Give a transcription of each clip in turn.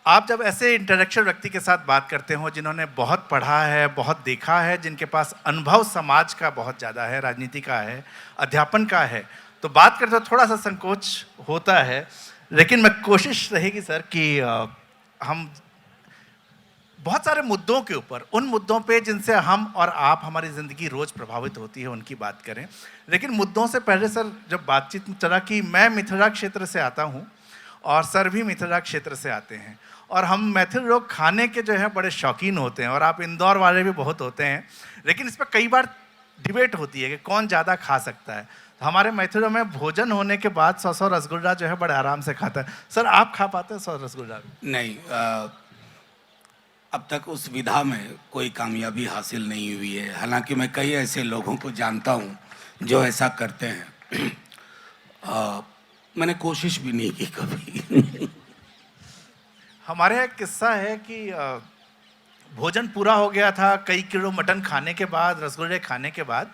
आप जब ऐसे इंटेलेक्चुअल व्यक्ति के साथ बात करते हो जिन्होंने बहुत पढ़ा है, बहुत देखा है, जिनके पास अनुभव समाज का बहुत ज़्यादा है, राजनीति का है, अध्यापन का है, तो बात करते हो थोड़ा सा संकोच होता है। लेकिन मैं कोशिश रहेगी सर कि हम बहुत सारे मुद्दों के ऊपर, उन मुद्दों पे जिनसे हम और आप, हमारी ज़िंदगी रोज़ प्रभावित होती है, उनकी बात करें। लेकिन मुद्दों से पहले सर, जब बातचीत में चला कि मैं मिथिला क्षेत्र से आता हूँ और सर भी मिथिला क्षेत्र से आते हैं, और हम मैथिल लोग खाने के जो है बड़े शौकीन होते हैं, और आप इंदौर वाले भी बहुत होते हैं। लेकिन इस पर कई बार डिबेट होती है कि कौन ज़्यादा खा सकता है। तो हमारे मैथिलों में भोजन होने के बाद 100 रसगुल्ला जो है बड़े आराम से खाता है। सर, आप खा पाते हैं 100 रसगुल्ला? नहीं, अब तक उस विधा में कोई कामयाबी हासिल नहीं हुई है। हालांकि मैं कई ऐसे लोगों को जानता हूं जो ऐसा करते हैं। मैंने कोशिश भी नहीं की कभी। हमारे यहाँ एक किस्सा है कि भोजन पूरा हो गया था, कई किलो मटन खाने के बाद, रसगुल्ले खाने के बाद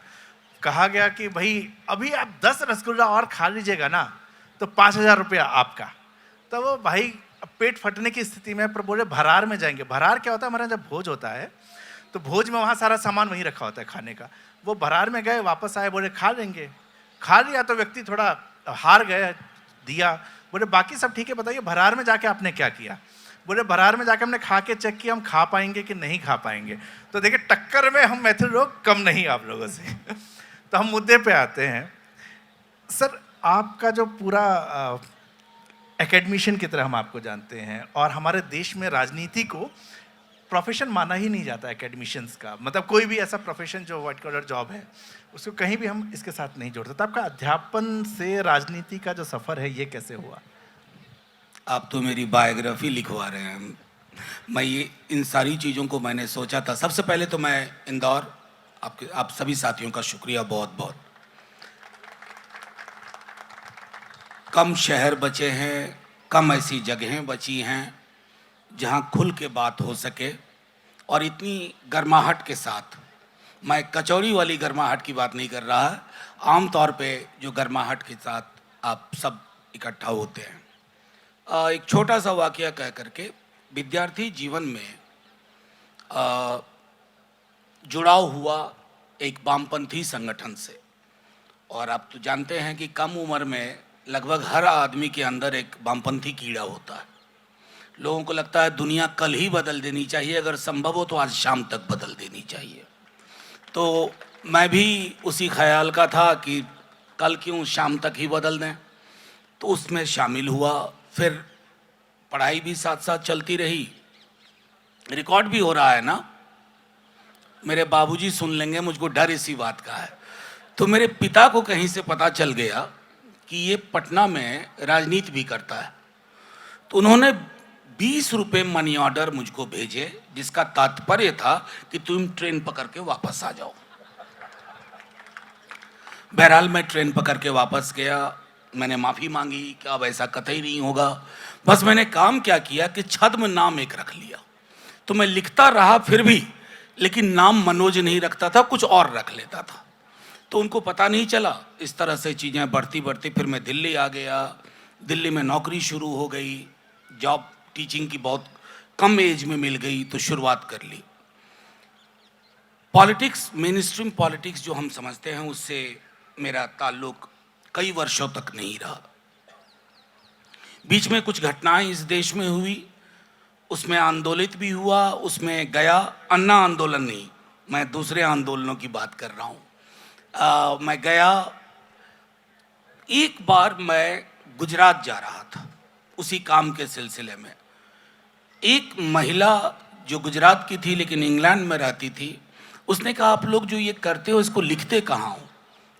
कहा गया कि भाई अभी आप 10 रसगुल्ला और खा लीजिएगा ना तो 5,000 रुपया आपका। तो वो भाई पेट फटने की स्थिति में, पर बोले भरार में जाएंगे। भरार क्या होता है, हमारे यहाँ जब भोज होता है तो भोज में वहाँ सारा सामान वहीं रखा होता है खाने का। वो भरार में गए, वापस आए, बोले खा लेंगे। खा लिया तो व्यक्ति थोड़ा हार गए, दिया। बोले बाकी सब ठीक है, बताइए भरार में जाके आपने क्या किया? बोले भरार में जाकर हमने खा के चेक किया, हम खा पाएंगे कि नहीं खा पाएंगे। तो देखिए, टक्कर में हम मैथिल लोग कम नहीं आप लोगों से। तो हम मुद्दे पे आते हैं। सर, आपका जो पूरा एकेडमिशियन की तरह हम आपको जानते हैं, और हमारे देश में राजनीति को प्रोफेशन माना ही नहीं जाता एकेडमिशियंस का। मतलब कोई भी ऐसा प्रोफेशन जो व्हाइट कॉलर जॉब है, उसको कहीं भी हम इसके साथ नहीं जोड़ते। तो आपका अध्यापन से राजनीति का जो सफ़र है, ये कैसे हुआ? आप तो मेरी बायोग्राफी लिखवा रहे हैं। मैं ये इन सारी चीज़ों को मैंने सोचा था। सबसे पहले तो मैं इंदौर, आप सभी साथियों का शुक्रिया बहुत बहुत। कम शहर बचे हैं, कम ऐसी जगहें बची हैं जहां खुल के बात हो सके, और इतनी गर्माहट के साथ। मैं कचौड़ी वाली गर्माहट की बात नहीं कर रहा, आम तौर पे जो गर्माहट के साथ आप सब इकट्ठा होते हैं। एक छोटा सा वाकया कह करके, विद्यार्थी जीवन में जुड़ाव हुआ एक वामपंथी संगठन से। और आप तो जानते हैं कि कम उम्र में लगभग हर आदमी के अंदर एक वामपंथी कीड़ा होता है। लोगों को लगता है दुनिया कल ही बदल देनी चाहिए, अगर संभव हो तो आज शाम तक बदल देनी चाहिए। तो मैं भी उसी ख्याल का था कि कल क्यों, शाम तक ही बदल दें। तो उसमें शामिल हुआ। फिर पढ़ाई भी साथ साथ चलती रही। रिकॉर्ड भी हो रहा है ना, मेरे बाबूजी सुन लेंगे, मुझको डर इसी बात का है। तो मेरे पिता को कहीं से पता चल गया कि ये पटना में राजनीति भी करता है। तो उन्होंने 20 रुपये मनी ऑर्डर मुझको भेजे, जिसका तात्पर्य था कि तुम ट्रेन पकड़ के वापस आ जाओ। बहरहाल मैं ट्रेन पकड़ के वापस गया। मैंने माफ़ी मांगी कि अब ऐसा कतई नहीं होगा। बस मैंने काम क्या किया कि छद्म नाम एक रख लिया। तो मैं लिखता रहा फिर भी, लेकिन नाम मनोज नहीं रखता था, कुछ और रख लेता था। तो उनको पता नहीं चला। इस तरह से चीज़ें बढ़ती बढ़ती फिर मैं दिल्ली आ गया। दिल्ली में नौकरी शुरू हो गई। जॉब टीचिंग की बहुत कम एज में मिल गई, तो शुरुआत कर ली। पॉलिटिक्स, मेन स्ट्रीम पॉलिटिक्स जो हम समझते हैं, उससे मेरा ताल्लुक कई वर्षों तक नहीं रहा। बीच में कुछ घटनाएं इस देश में हुई, उसमें आंदोलित भी हुआ, उसमें गया। अन्ना आंदोलन नहीं, मैं दूसरे आंदोलनों की बात कर रहा हूँ। मैं गया। एक बार मैं गुजरात जा रहा था उसी काम के सिलसिले में। एक महिला जो गुजरात की थी लेकिन इंग्लैंड में रहती थी, उसने कहा आप लोग जो ये करते हो इसको लिखते कहाँ हो?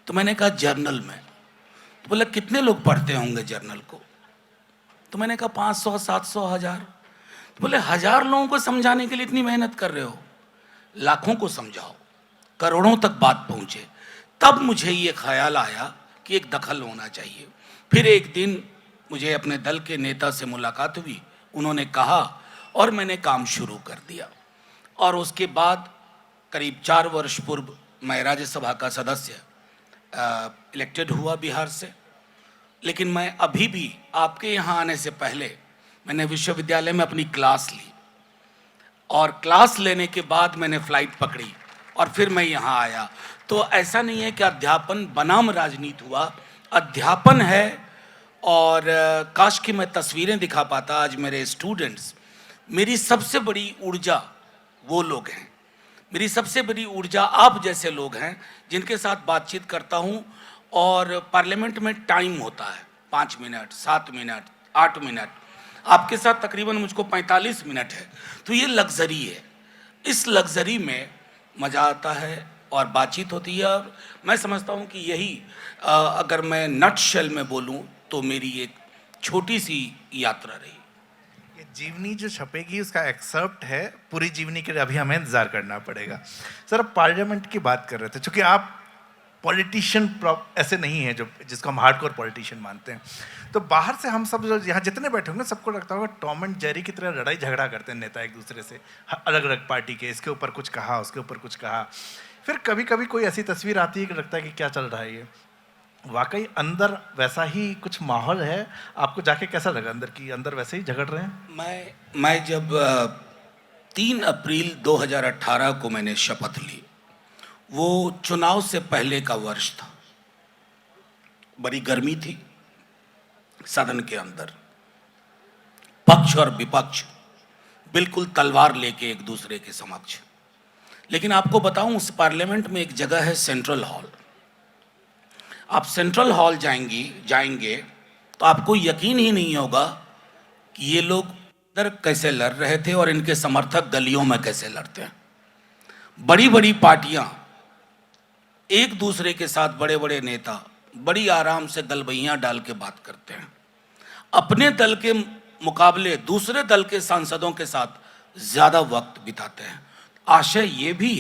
तो मैंने कहा जर्नल में। तो बोला कितने लोग पढ़ते होंगे जर्नल को? तो मैंने कहा 500, 700, 1000। तो बोले 1000 लोगों को समझाने के लिए इतनी मेहनत कर रहे हो, लाखों को समझाओ, करोड़ों तक बात पहुंचे। तब मुझे ये ख्याल आया कि एक दखल होना चाहिए। फिर एक दिन मुझे अपने दल के नेता से मुलाकात हुई, उन्होंने कहा, और मैंने काम शुरू कर दिया। और उसके बाद करीब 4 वर्ष पूर्व मैं राज्यसभा का सदस्य इलेक्टेड हुआ बिहार से। लेकिन मैं अभी भी आपके यहाँ आने से पहले मैंने विश्वविद्यालय में अपनी क्लास ली और क्लास लेने के बाद मैंने फ्लाइट पकड़ी और फिर मैं यहाँ आया। तो ऐसा नहीं है कि अध्यापन बनाम राजनीति हुआ, अध्यापन है। और काश कि मैं तस्वीरें दिखा पाता आज मेरे स्टूडेंट्स। मेरी सबसे बड़ी ऊर्जा वो लोग हैं, मेरी सबसे बड़ी ऊर्जा आप जैसे लोग हैं जिनके साथ बातचीत करता हूँ। और पार्लियामेंट में टाइम होता है 5 मिनट, 7 मिनट, 8 मिनट, आपके साथ तकरीबन मुझको 45 मिनट है। तो ये लग्जरी है, इस लग्जरी में मज़ा आता है और बातचीत होती है। और मैं समझता हूँ कि यही अगर मैं नटशेल में बोलूँ तो मेरी एक छोटी सी यात्रा रही। ये जीवनी जो छपेगी उसका एक्सर्प्ट है, पूरी जीवनी के लिए अभी हमें इंतजार करना पड़ेगा। सर, अब पार्लियामेंट की बात कर रहे थे, क्योंकि आप पॉलिटिशियन ऐसे नहीं है जो जिसको हम हार्डकोर पॉलिटिशियन मानते हैं। तो बाहर से हम सब जो यहाँ जितने बैठे होंगे सबको लगता होगा टॉम एंड जेरी की तरह लड़ाई झगड़ा करते हैं नेता एक दूसरे से, अलग अलग पार्टी के, इसके ऊपर कुछ कहा, उसके ऊपर कुछ कहा। फिर कभी कभी कोई ऐसी तस्वीर आती है कि लगता है कि क्या चल रहा है ये। वाकई अंदर वैसा ही कुछ माहौल है? आपको जाके कैसा लगा अंदर की अंदर वैसे ही झगड़ रहे हैं? मैं जब 3 अप्रैल 2018 को मैंने शपथ ली, वो चुनाव से पहले का वर्ष था। बड़ी गर्मी थी सदन के अंदर, पक्ष और विपक्ष बिल्कुल तलवार लेके एक दूसरे के समक्ष। लेकिन आपको बताऊं, उस पार्लियामेंट में एक जगह है सेंट्रल हॉल। आप सेंट्रल हॉल जाएंगे तो आपको यकीन ही नहीं होगा कि ये लोग इधर कैसे लड़ रहे थे और इनके समर्थक गलियों में कैसे लड़ते हैं। बड़ी बड़ी पार्टियां एक दूसरे के साथ, बड़े बड़े नेता बड़ी आराम से गलबैयां डाल के बात करते हैं। अपने दल के मुकाबले दूसरे दल के सांसदों के साथ ज़्यादा वक्त बिताते हैं। आशय ये भी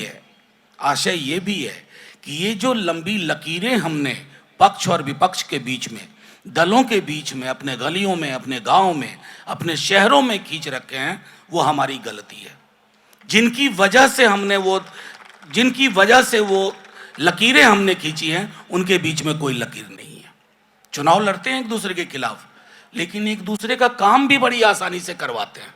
है कि ये जो लंबी लकीरें हमने पक्ष और विपक्ष के बीच में, दलों के बीच में, अपने गलियों में, अपने गांव में, अपने शहरों में खींच रखे हैं, वो हमारी गलती है। जिनकी वजह से वो लकीरें हमने खींची हैं, उनके बीच में कोई लकीर नहीं है। चुनाव लड़ते हैं एक दूसरे के खिलाफ, लेकिन एक दूसरे का काम भी बड़ी आसानी से करवाते हैं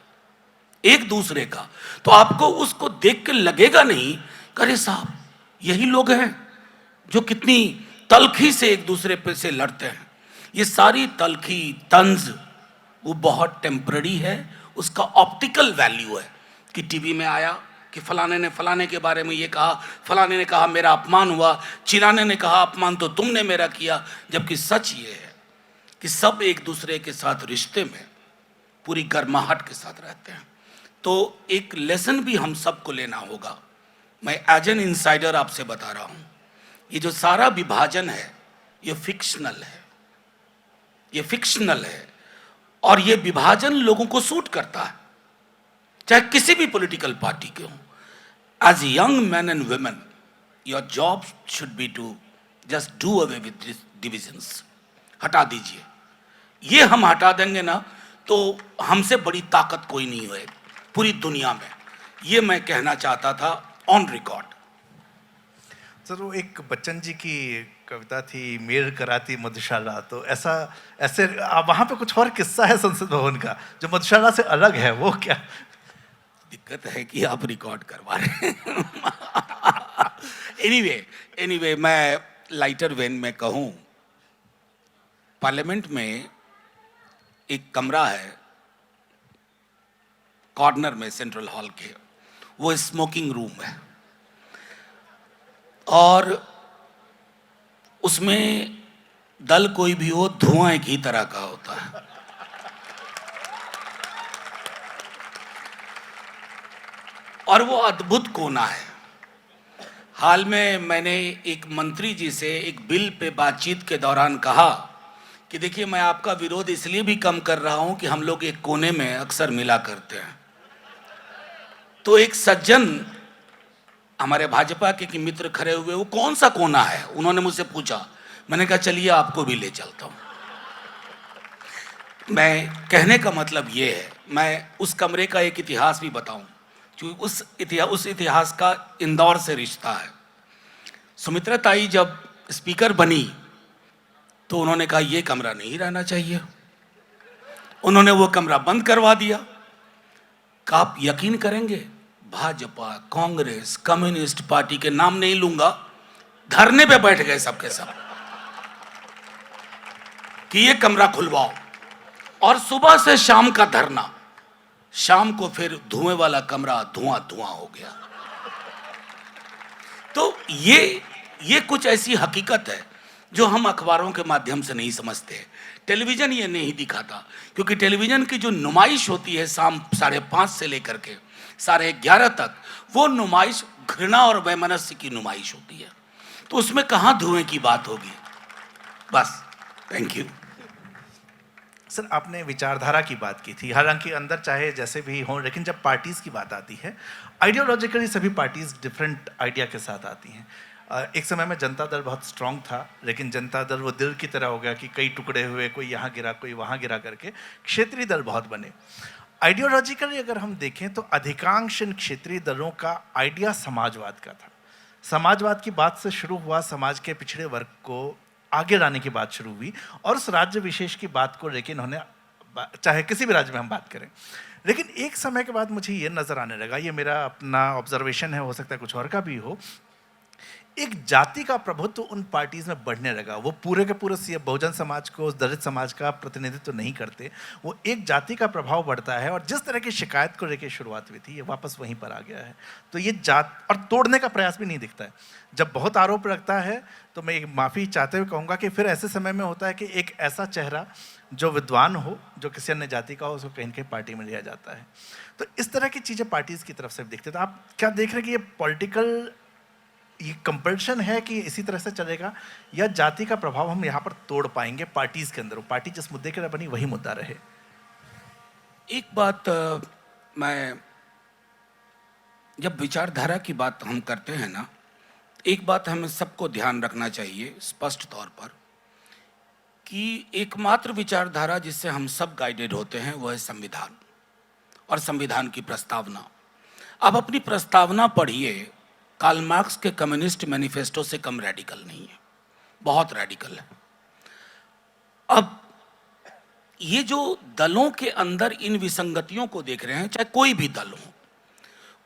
एक दूसरे का। तो आपको उसको देख के लगेगा नहीं, अरे साहब यही लोग हैं जो कितनी तल्खी से एक दूसरे पे से लड़ते हैं। ये सारी तल्खी तंज वो बहुत टेम्पररी है, उसका ऑप्टिकल वैल्यू है कि टीवी में आया कि फलाने ने फलाने के बारे में ये कहा, फलाने ने कहा मेरा अपमान हुआ, चिराने ने कहा अपमान तो तुमने मेरा किया। जबकि सच ये है कि सब एक दूसरे के साथ रिश्ते में पूरी गर्माहट के साथ रहते हैं। तो एक लेसन भी हम सबको लेना होगा। मैं एज एन इनसाइडर आपसे बता रहा हूँ, ये जो सारा विभाजन है ये फिक्शनल है, और ये विभाजन लोगों को सूट करता है, चाहे किसी भी पॉलिटिकल पार्टी के हों। As young man and women, your job should be to just do away with divisions. हटा दीजिए, ये हम हटा देंगे ना तो हमसे बड़ी ताकत कोई नहीं है पूरी दुनिया में। ये मैं कहना चाहता था ऑन रिकॉर्ड। सर, वो एक बच्चन जी की कविता थी, मेर कराती मधुशाला, तो ऐसे वहाँ पे कुछ और किस्सा है संसद भवन का जो मधुशाला से अलग है, वो क्या? दिक्कत है कि आप रिकॉर्ड करवा रहे हैं। एनीवे मैं लाइटर वेन में कहूँ, पार्लियामेंट में एक कमरा है कॉर्नर में सेंट्रल हॉल के, वो स्मोकिंग रूम है और उसमें दल कोई भी हो धुआं एक ही तरह का होता है। और वो अद्भुत कोना है। हाल में मैंने एक मंत्री जी से एक बिल पे बातचीत के दौरान कहा कि देखिए, मैं आपका विरोध इसलिए भी कम कर रहा हूं कि हम लोग एक कोने में अक्सर मिला करते हैं। तो एक सज्जन हमारे भाजपा के मित्र खड़े हुए, वो कौन सा कोना है उन्होंने मुझसे पूछा। मैंने कहा चलिए आपको भी ले चलता हूं। मैं कहने का मतलब ये है, मैं उस कमरे का एक इतिहास भी बताऊं, क्योंकि उस इतिहास का इंदौर से रिश्ता है। सुमित्रा ताई जब स्पीकर बनी तो उन्होंने कहा ये कमरा नहीं रहना चाहिए, उन्होंने वो कमरा बंद करवा दिया। का आप यकीन करेंगे, भाजपा, कांग्रेस, कम्युनिस्ट पार्टी के नाम नहीं लूंगा, धरने पे बैठ गए सबके सब कि ये कमरा खुलवाओ। और सुबह से शाम का धरना, शाम को फिर धुएं वाला कमरा धुआं धुआं हो गया। तो ये कुछ ऐसी हकीकत है जो हम अखबारों के माध्यम से नहीं समझते। टेलीविजन ये नहीं दिखाता, क्योंकि टेलीविजन की जो नुमाइश होती है शाम 5:30 से लेकर के 11:30 तक, वो नुमाइश घृणा और वैमनस्य की नुमाइश होती है। तो उसमें कहाँ धुएं की बात होगी। बस, थैंक यू। सर, आपने विचारधारा की बात की थी, हालांकि अंदर चाहे जैसे भी हो, लेकिन जब पार्टीज़ की बात आती है, आइडियोलॉजिकली सभी पार्टीज़ डिफरेंट आइडिया के साथ आती हैं। एक समय में जनता दल बहुत स्ट्रांग था, लेकिन जनता दल वो दिल की तरह हो गया कि कई टुकड़े हुए, कोई यहाँ गिरा कोई वहाँ गिरा करके क्षेत्रीय दल बहुत बने। आइडियोलॉजिकली अगर हम देखें तो अधिकांश इन क्षेत्रीय दलों का आइडिया समाजवाद का था। समाजवाद की बात से शुरू हुआ, समाज के पिछड़े वर्ग को आगे लाने की बात शुरू हुई, और उस राज्य विशेष की बात को लेकिन उन्होंने, चाहे किसी भी राज्य में हम बात करें, लेकिन एक समय के बाद मुझे ये नज़र आने लगा, ये मेरा अपना ऑब्जर्वेशन है, हो सकता है कुछ और का भी हो, एक जाति का प्रभुत्व उन पार्टीज में बढ़ने लगा। वो पूरे के पूरे बहुजन समाज को, उस दलित समाज का प्रतिनिधित्व नहीं करते, वो एक जाति का प्रभाव बढ़ता है, और जिस तरह की शिकायत को लेकर शुरुआत हुई थी, ये वापस वहीं पर आ गया है। तो ये जात और तोड़ने का प्रयास भी नहीं दिखता है। जब बहुत आरोप लगता है तो मैं एक माफ़ी चाहते हुए कहूँगा कि फिर ऐसे समय में होता है कि एक ऐसा चेहरा जो विद्वान हो, जो किसी अन्य जाति का हो, उसको कहीं न कहीं पार्टी में लिया जाता है। तो इस तरह की चीज़ें पार्टीज़ की तरफ से दिखते। तो आप क्या देख रहे हैं कि ये पॉलिटिकल ये कंपल्शन है कि इसी तरह से चलेगा, या जाति का प्रभाव हम यहाँ पर तोड़ पाएंगे पार्टीज के अंदर, पार्टी जिस मुद्दे के लिए बनी वही मुद्दा रहे? एक बात, मैं जब विचारधारा की बात हम करते हैं ना, एक बात हमें सबको ध्यान रखना चाहिए स्पष्ट तौर पर, कि एकमात्र विचारधारा जिससे हम सब गाइडेड होते हैं वो है संविधान और संविधान की प्रस्तावना। अब अपनी प्रस्तावना पढ़िए, कार्ल मार्क्स के कम्युनिस्ट मैनिफेस्टो से कम रेडिकल नहीं है, बहुत रेडिकल है। अब ये जो दलों के अंदर इन विसंगतियों को देख रहे हैं, चाहे कोई भी दल हो,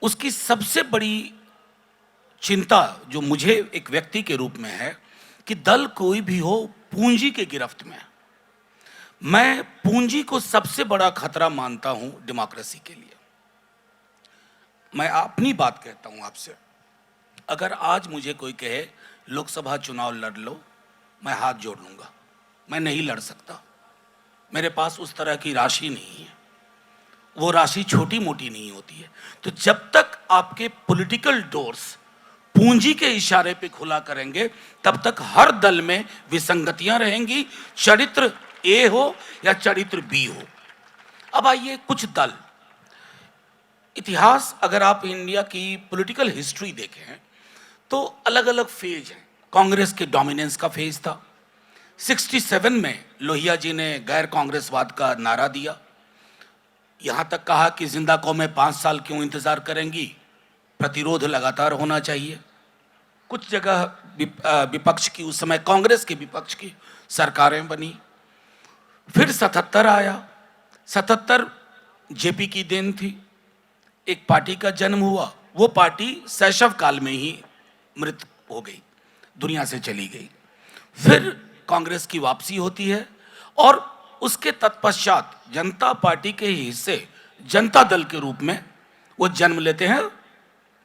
उसकी सबसे बड़ी चिंता जो मुझे एक व्यक्ति के रूप में है कि दल कोई भी हो पूंजी के गिरफ्त में है। मैं पूंजी को सबसे बड़ा खतरा मानता हूं डेमोक्रेसी के लिए। मैं अपनी बात कहता हूं आपसे, अगर आज मुझे कोई कहे लोकसभा चुनाव लड़ लो, मैं हाथ जोड़ लूंगा। मैं नहीं लड़ सकता, मेरे पास उस तरह की राशि नहीं है, वो राशि छोटी मोटी नहीं होती है। तो जब तक आपके पॉलिटिकल डोर्स पूंजी के इशारे पे खुला करेंगे, तब तक हर दल में विसंगतियां रहेंगी, चरित्र ए हो या चरित्र बी हो। अब आइए कुछ दल, इतिहास अगर आप इंडिया की पॉलिटिकल हिस्ट्री देखें तो अलग अलग फेज हैं। कांग्रेस के डोमिनेंस का फेज था। 67 में लोहिया जी ने गैर कांग्रेसवाद का नारा दिया, यहां तक कहा कि जिंदा कौमें 5 साल क्यों इंतजार करेंगी, प्रतिरोध लगातार होना चाहिए। कुछ जगह विपक्ष की, उस समय कांग्रेस के विपक्ष की सरकारें बनी। फिर 77 आया, 77 जेपी की देन थी, एक पार्टी का जन्म हुआ। वो पार्टी शैशव काल में ही मृत हो गई, दुनिया से चली गई। फिर कांग्रेस की वापसी होती है, और उसके तत्पश्चात जनता पार्टी के हिस्से जनता दल के रूप में वो जन्म लेते हैं,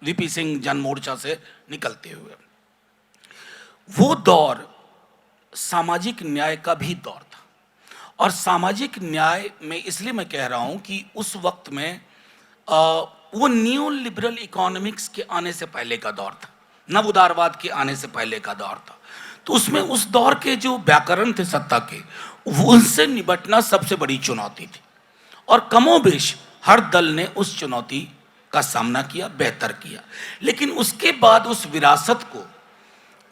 वीपी सिंह जन मोर्चा से निकलते हुए। वो दौर सामाजिक न्याय का भी दौर था, और सामाजिक न्याय में इसलिए मैं कह रहा हूं कि उस वक्त में वो न्यू लिबरल इकोनॉमिक्स के आने से पहले का दौर था, नव उदारवाद के आने से पहले का दौर था। तो उसमें उस दौर के जो व्याकरण थे सत्ता के, उनसे निपटना सबसे बड़ी चुनौती थी, और कमोबेश हर दल ने उस चुनौती का सामना किया, बेहतर किया। लेकिन उसके बाद उस विरासत को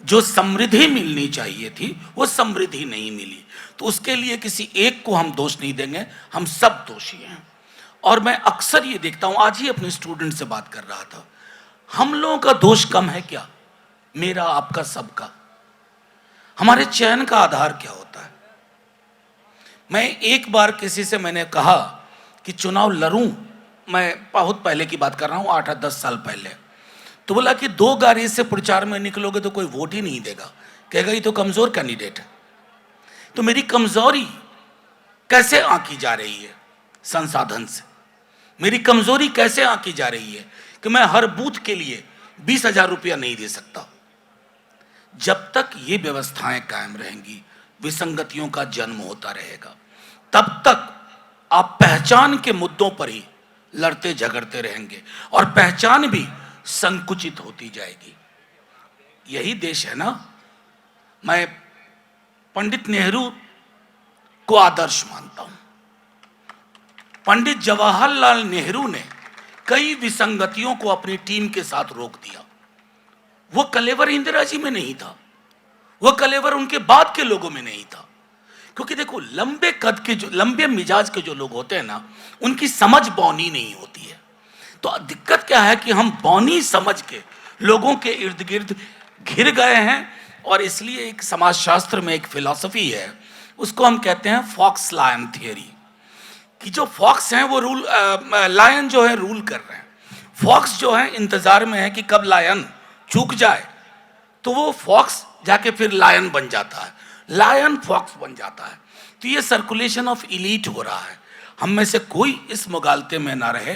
जो समृद्धि मिलनी चाहिए थी, वो समृद्धि नहीं मिली। तो उसके लिए किसी एक को हम दोष नहीं देंगे, हम सब दोषी हैं। और मैं अक्सर ये देखता हूं, आज ही अपने स्टूडेंट से बात कर रहा था, हम लोगों का दोष कम है क्या? मेरा, आपका, सबका। हमारे चयन का आधार क्या होता है? मैं एक बार किसी से मैंने कहा कि चुनाव लड़ूं, मैं बहुत पहले की बात कर रहा हूँ, 8-10 साल पहले। तो बोला कि 2 गाड़ी से प्रचार में निकलोगे तो कोई वोट ही नहीं देगा, कहेगा ये तो कमजोर कैंडिडेट है। तो मेरी कमजोरी कैसे आंकी जा रही है संसाधन से, मेरी कमजोरी कैसे आंकी जा रही है कि मैं हर बूथ के लिए 20,000 रुपया नहीं दे सकता। जब तक ये व्यवस्थाएं कायम रहेंगी, विसंगतियों का जन्म होता रहेगा, तब तक आप पहचान के मुद्दों पर ही लड़ते झगड़ते रहेंगे और पहचान भी संकुचित होती जाएगी। यही देश है ना। मैं पंडित नेहरू को आदर्श मानता हूं। पंडित जवाहरलाल नेहरू ने कई विसंगतियों को अपनी टीम के साथ रोक दिया। वो कलेवर इंदिरा जी में नहीं था, वो कलेवर उनके बाद के लोगों में नहीं था। क्योंकि देखो, लंबे कद के जो लंबे मिजाज के जो लोग होते हैं ना, उनकी समझ बौनी नहीं होती है। तो दिक्कत क्या है कि हम बौनी समझ के लोगों के इर्द गिर्द घिर गए हैं। और इसलिए एक समाजशास्त्र में एक फिलॉसफी है, उसको हम कहते हैं फॉक्स लायन थियरी, कि जो फॉक्स हैं वो लायन जो है रूल कर रहे हैं। फॉक्स जो है इंतजार में है कि कब लायन चूक जाए तो वो फॉक्स जाके फिर लायन बन जाता है, लायन फॉक्स बन जाता है। तो ये सर्कुलेशन ऑफ इलीट हो रहा है। हम में से कोई इस मुगालते में ना रहे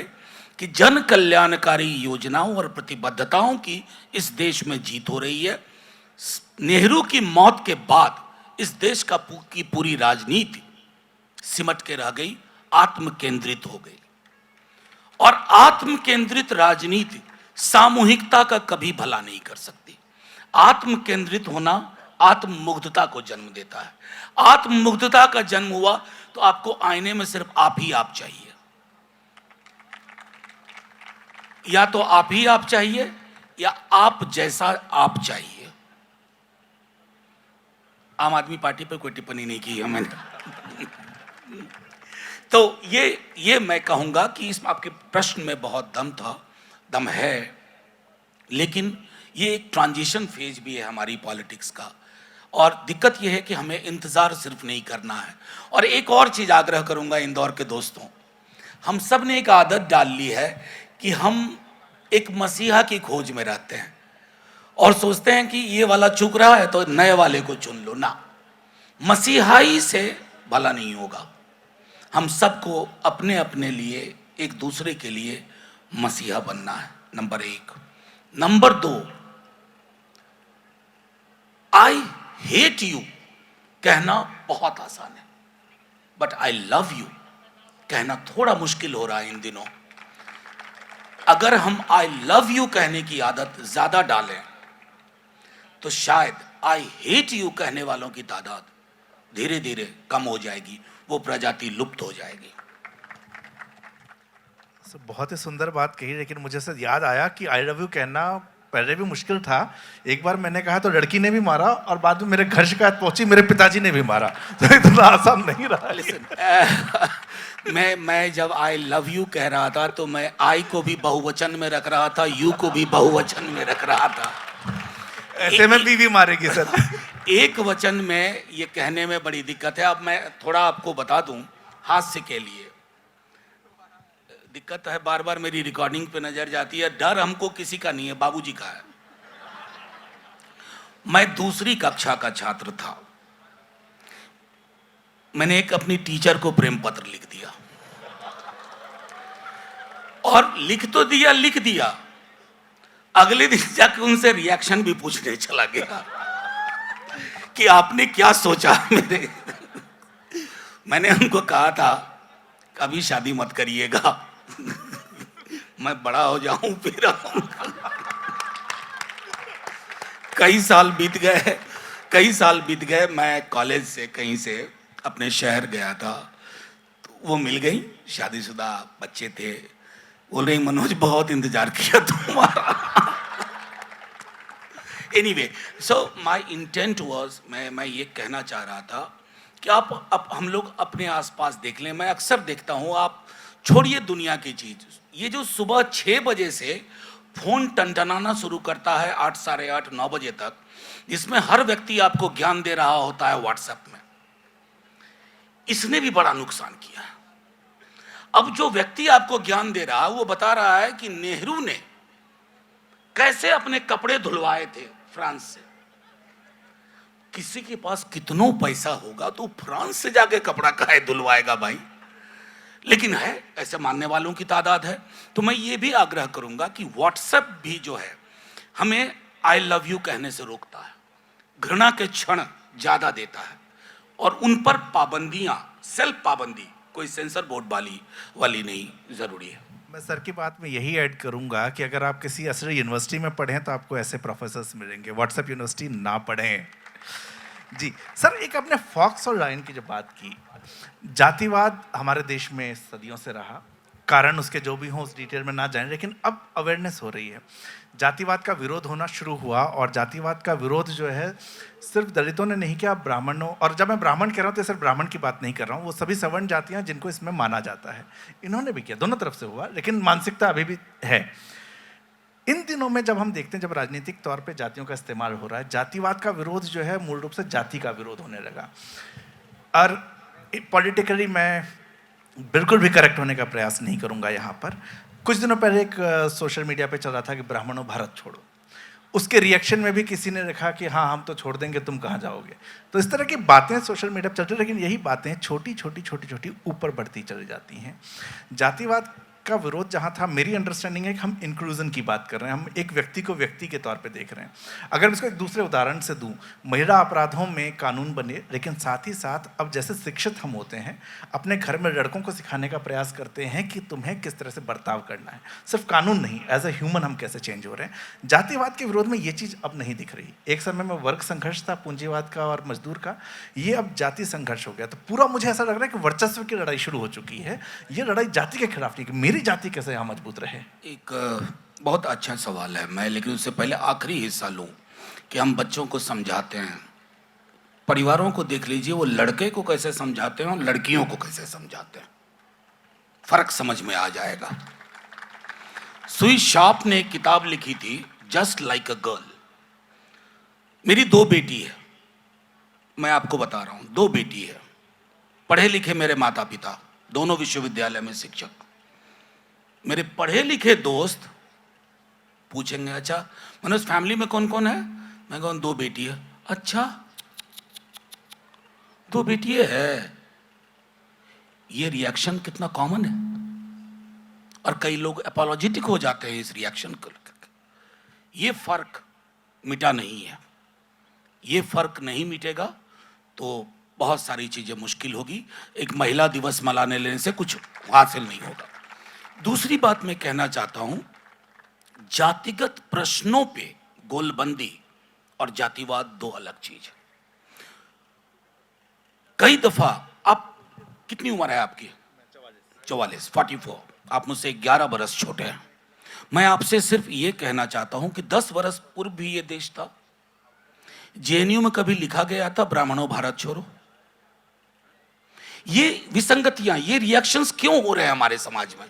कि जन कल्याणकारी योजनाओं और प्रतिबद्धताओं की इस देश में जीत हो रही है। नेहरू की मौत के बाद इस देश की पूरी राजनीति सिमट के रह गई, आत्म केंद्रित हो गई। और आत्म केंद्रित राजनीति सामूहिकता का कभी भला नहीं कर सकती। आत्म केंद्रित होना आत्ममुग्धता को जन्म देता है। आत्ममुग्धता का जन्म हुआ तो आपको आईने में सिर्फ आप ही आप चाहिए, या तो आप ही आप चाहिए या आप जैसा आप चाहिए। आम आदमी पार्टी पर कोई टिप्पणी नहीं की है मैंने। तो ये मैं कहूंगा कि इस आपके प्रश्न में बहुत दम है, लेकिन ये एक ट्रांजिशन फेज भी है हमारी पॉलिटिक्स का। और दिक्कत ये है कि हमें इंतजार सिर्फ नहीं करना है। और एक और चीज आग्रह करूंगा इंदौर के दोस्तों, हम सब ने एक आदत डाल ली है कि हम एक मसीहा की खोज में रहते हैं और सोचते हैं कि ये वाला चूक रहा है तो नए वाले को चुन लो। ना, मसीहाई से भला नहीं होगा। हम सबको अपने अपने लिए, एक दूसरे के लिए मसीहा बनना है, number 1। Number 2, I hate you कहना बहुत आसान है, बट आई लव यू कहना थोड़ा मुश्किल हो रहा है इन दिनों। अगर हम आई लव यू कहने की आदत ज्यादा डालें तो शायद आई हेट यू कहने वालों की तादाद धीरे धीरे कम हो जाएगी, वो प्रजाति लुप्त हो जाएगी। बहुत ही सुंदर बात कही, लेकिन मुझे से याद आया कि आई लव यू कहना पहले भी मुश्किल था। एक बार मैंने कहा तो लड़की ने भी मारा और बाद में मेरे घर शिकायत पहुंची, मेरे पिताजी ने भी मारा। तो इतना आसान नहीं रहा। मैं जब आई लव यू कह रहा था तो मैं आई को भी बहुवचन में रख रहा था, यू को भी बहुवचन में रख रहा था। ऐसे में बीवी मारेगी सर। एक वचन में ये कहने में बड़ी दिक्कत है। अब मैं थोड़ा आपको बता दूं, हास्य के लिए दिक्कत है, बार बार मेरी रिकॉर्डिंग पे नजर जाती है। डर हमको किसी का नहीं है, बाबूजी का है। मैं दूसरी कक्षा का छात्र था। मैंने एक अपनी टीचर को प्रेम पत्र लिख दिया, और लिख दिया। अगले दिन जाके उनसे रिएक्शन भी पूछने चला गया कि आपने क्या सोचा मेरे। मैंने उनको कहा था कभी शादी मत करिएगा, मैं बड़ा हो जाऊं फिर आऊंगा। कई साल बीत गए। मैं कॉलेज से कहीं से अपने शहर गया था, तो वो मिल गई, शादीशुदा बच्चे थे। बोल रही मनोज बहुत इंतजार किया तुम्हारा। Anyway, so my intent was, मैं ये कहना चाह रहा था कि आप हम लोग अपने आसपास देख लें। मैं अक्सर देखता हूँ, आप छोड़िए दुनिया की चीज, ये जो सुबह 6 बजे से फोन टनटनाना शुरू करता है 8, साढ़े 8, 9 बजे तक, जिसमें हर व्यक्ति आपको ज्ञान दे रहा होता है व्हाट्सएप में। इसने भी बड़ा नुकसान किया है। अब जो व्यक्ति आपको ज्ञान दे रहा है वो बता रहा है कि नेहरू ने कैसे अपने कपड़े धुलवाए थे फ्रांस से। किसी के पास कितना पैसा होगा तो फ्रांस से जाके कपड़ा काहे धुलवाएगा भाई। लेकिन है, ऐसे मानने वालों की तादाद है। तो मैं ये भी आग्रह करूंगा कि व्हाट्सएप भी जो है हमें आई लव यू कहने से रोकता है, घृणा के क्षण ज्यादा देता है, और उन पर पाबंदियां, सेल्फ पाबंदी, कोई सेंसर बोर्ड वाली नहीं जरूरी है। मैं सर की बात में यही ऐड करूंगा कि अगर आप किसी असली यूनिवर्सिटी में पढ़ें तो आपको ऐसे प्रोफेसर्स मिलेंगे, व्हाट्सएप यूनिवर्सिटी ना पढ़ें। जी सर, एक आपने फॉक्स और लायन की जब बात की, जातिवाद हमारे देश में सदियों से रहा, कारण उसके जो भी हों उस डिटेल में ना जाएं, लेकिन अब अवेयरनेस हो रही है, जातिवाद का विरोध होना शुरू हुआ। और जातिवाद का विरोध जो है सिर्फ दलितों ने नहीं किया, ब्राह्मणों, और जब मैं ब्राह्मण कह रहा हूँ तो सिर्फ ब्राह्मण की बात नहीं कर रहा हूँ, वो सभी सवर्ण जातियाँ जिनको इसमें माना जाता है, इन्होंने भी किया, दोनों तरफ से हुआ, लेकिन मानसिकता अभी भी है। इन दिनों में जब हम देखते हैं, जब राजनीतिक तौर पे जातियों का इस्तेमाल हो रहा है, जातिवाद का विरोध जो है मूल रूप से जाति का विरोध होने लगा। और पॉलिटिकली मैं बिल्कुल भी करेक्ट होने का प्रयास नहीं करूंगा यहाँ पर। कुछ दिनों पहले एक सोशल मीडिया पे चल रहा था कि ब्राह्मणों भारत छोड़ो, उसके रिएक्शन में भी किसी ने लिखा कि हाँ हम तो छोड़ देंगे, तुम कहाँ जाओगे। तो इस तरह की बातें सोशल मीडिया पर चलती, लेकिन यही बातें छोटी छोटी ऊपर बढ़ती चली जाती हैं। जातिवाद का विरोध जहाँ था, मेरी अंडरस्टैंडिंग है कि हम इंक्लूजन की बात कर रहे हैं, हम एक व्यक्ति को व्यक्ति के तौर पे देख रहे हैं। अगर मैं इसको एक दूसरे उदाहरण से दूं, महिला अपराधों में कानून बने, लेकिन साथ ही साथ अब जैसे शिक्षित हम होते हैं, अपने घर में लड़कों को सिखाने का प्रयास करते हैं कि तुम्हें किस तरह से बर्ताव करना है, सिर्फ कानून नहीं, एज ए ह्यूमन हम कैसे चेंज हो रहे हैं। जातिवाद के विरोध में ये चीज़ अब नहीं दिख रही। एक समय में वर्ग संघर्ष था, पूंजीवाद का और मजदूर का, ये अब जाति संघर्ष हो गया। तो पूरा मुझे ऐसा लग रहा है कि वर्चस्व की लड़ाई शुरू हो चुकी है। ये लड़ाई जाति के खिलाफ नहीं, मेरी जाति कैसे यहाँ मजबूत रहे। एक बहुत अच्छा सवाल है। मैं लेकिन उससे पहले आखिरी हिस्सा लूं कि हम बच्चों को समझाते हैं, परिवारों को देख लीजिए, वो लड़के को कैसे समझाते हैं और लड़कियों को कैसे समझाते हैं, फर्क समझ में आ जाएगा। सुई शार्प ने एक किताब लिखी थी, जस्ट लाइक अ गर्ल। मेरी दो बेटी है, मैं आपको बता रहा हूं, दो बेटी है, पढ़े लिखे मेरे माता पिता, दोनों विश्वविद्यालय में शिक्षक। मेरे पढ़े लिखे दोस्त पूछेंगे, अच्छा मनोज फैमिली में कौन कौन है? मैं कहूँ दो बेटी है। अच्छा दो बेटी है। ये रिएक्शन कितना कॉमन है, और कई लोग अपोलॉजेटिक हो जाते हैं इस रिएक्शन को। ये फर्क मिटा नहीं है, ये फर्क नहीं मिटेगा तो बहुत सारी चीजें मुश्किल होगी। एक महिला दिवस मनाने लेने से कुछ हासिल नहीं होगा। दूसरी बात मैं कहना चाहता हूं, जातिगत प्रश्नों पे गोलबंदी और जातिवाद दो अलग चीज है। कई दफा, आप कितनी उम्र है आपकी? 44, 44। आप मुझसे 11 बरस छोटे हैं। मैं आपसे सिर्फ ये कहना चाहता हूं कि 10 बरस पूर्व भी ये देश था। जेएनयू में कभी लिखा गया था ब्राह्मणों भारत छोड़ो? ये विसंगतियां, ये रिएक्शंस क्यों हो रहे हैं हमारे समाज में?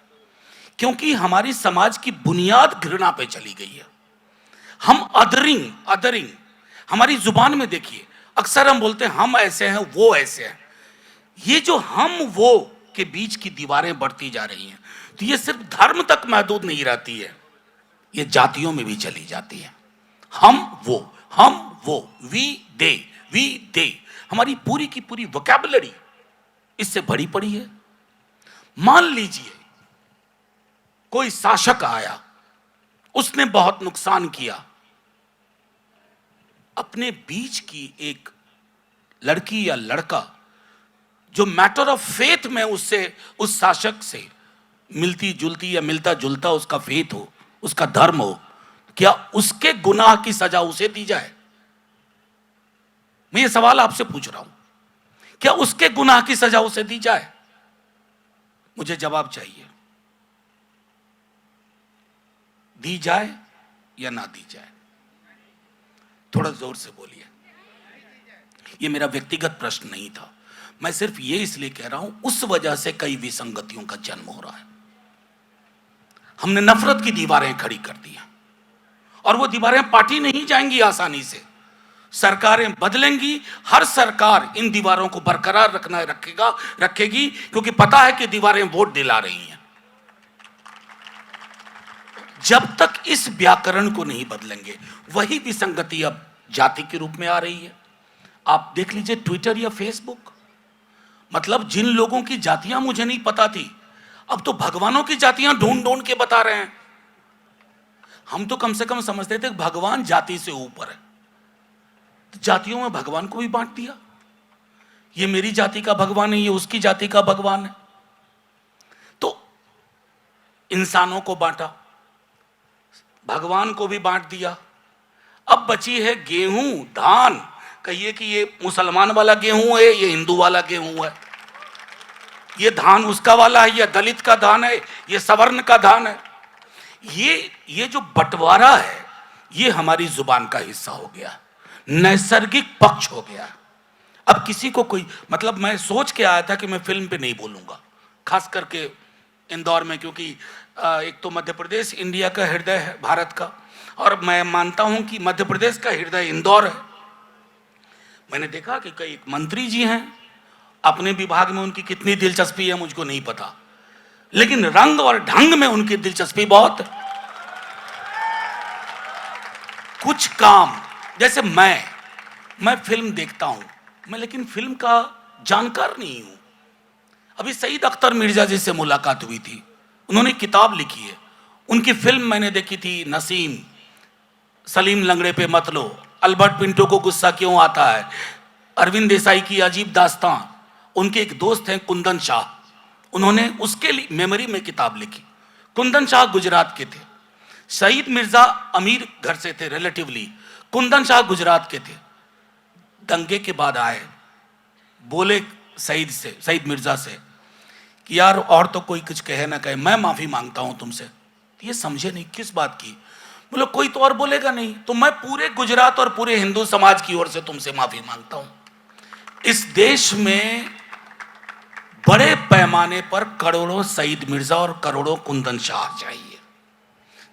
क्योंकि हमारी समाज की बुनियाद घृणा पे चली गई है। हम अदरिंग हमारी जुबान में देखिए, अक्सर हम बोलते हैं हम ऐसे हैं, वो ऐसे हैं। ये जो हम वो के बीच की दीवारें बढ़ती जा रही हैं, तो ये सिर्फ धर्म तक महदूद नहीं रहती है, ये जातियों में भी चली जाती है। हम वो, वी दे, हमारी पूरी की पूरी वोकैबुलरी इससे भरी पड़ी है। मान लीजिए कोई शासक आया, उसने बहुत नुकसान किया, अपने बीच की एक लड़की या लड़का जो मैटर ऑफ फेथ में उससे, उस शासक से मिलती जुलती या मिलता जुलता उसका फेथ हो, उसका धर्म हो, क्या उसके गुनाह की सजा उसे दी जाए? मैं ये सवाल आपसे पूछ रहा हूं, क्या उसके गुनाह की सजा उसे दी जाए? मुझे जवाब चाहिए। दी जाए या ना दी जाए? थोड़ा जोर से बोलिए। ये मेरा व्यक्तिगत प्रश्न नहीं था, मैं सिर्फ ये इसलिए कह रहा हूं, उस वजह से कई विसंगतियों का जन्म हो रहा है। हमने नफरत की दीवारें खड़ी कर दी हैं, और वो दीवारें पाटी नहीं जाएंगी आसानी से। सरकारें बदलेंगी, हर सरकार इन दीवारों को बरकरार रखेगी, क्योंकि पता है कि दीवारें वोट दिला रही हैं। जब तक इस व्याकरण को नहीं बदलेंगे, वही विसंगति अब जाति के रूप में आ रही है। आप देख लीजिए ट्विटर या फेसबुक, मतलब जिन लोगों की जातियां मुझे नहीं पता थी, अब तो भगवानों की जातियां ढूंढ ढूंढ के बता रहे हैं। हम तो कम से कम समझते थे भगवान जाति से ऊपर है, तो जातियों में भगवान को भी बांट दिया। ये मेरी जाति का भगवान है, ये उसकी जाति का भगवान है। तो इंसानों को बांटा, भगवान को भी बांट दिया। अब बची है गेहूं, धान। कहिए कि ये मुसलमान वाला गेहूं है, ये हिंदू वाला गेहूं है, ये धान उसका वाला है, ये दलित का धान है, ये सवर्ण का धान है। ये जो बंटवारा है, ये हमारी जुबान का हिस्सा हो गया, नैसर्गिक पक्ष हो गया। अब किसी को कोई मतलब, मैं सोच के आया था कि मैं फिल्म पे नहीं बोलूंगा, खास करके इंदौर में, क्योंकि एक तो मध्य प्रदेश इंडिया का हृदय है, भारत का, और मैं मानता हूं कि मध्य प्रदेश का हृदय इंदौर है। मैंने देखा कि कई मंत्री जी हैं, अपने विभाग में उनकी कितनी दिलचस्पी है मुझको नहीं पता, लेकिन रंग और ढंग में उनकी दिलचस्पी बहुत है। कुछ काम, जैसे मैं फिल्म देखता हूं, मैं लेकिन फिल्म का जानकार नहीं हूं। अभी सईद अख्तर मिर्जा जी से मुलाकात हुई थी, उन्होंने किताब लिखी है, उनकी फिल्म मैंने देखी थी नसीम, सलीम लंगड़े पे मत लो, अल्बर्ट पिंटो को गुस्सा क्यों आता है, अरविंद देसाई की अजीब दास्तां। उनके एक दोस्त हैं कुंदन शाह, उन्होंने उसके लिए मेमोरी में किताब लिखी। कुंदन शाह गुजरात के थे, सईद मिर्जा अमीर घर से थे रिलेटिवली, कुंदन शाह गुजरात के थे। दंगे के बाद आए, बोले सईद मिर्जा से कि यार और तो कोई कुछ कहे ना कहे, मैं माफी मांगता हूं तुमसे। ये समझे नहीं किस बात की। बोले कोई तो और बोलेगा नहीं, तो मैं पूरे गुजरात और पूरे हिंदू समाज की ओर से तुमसे माफी मांगता हूं। इस देश में बड़े पैमाने पर करोड़ों सईद मिर्जा और करोड़ों कुंदन शाह चाहिए।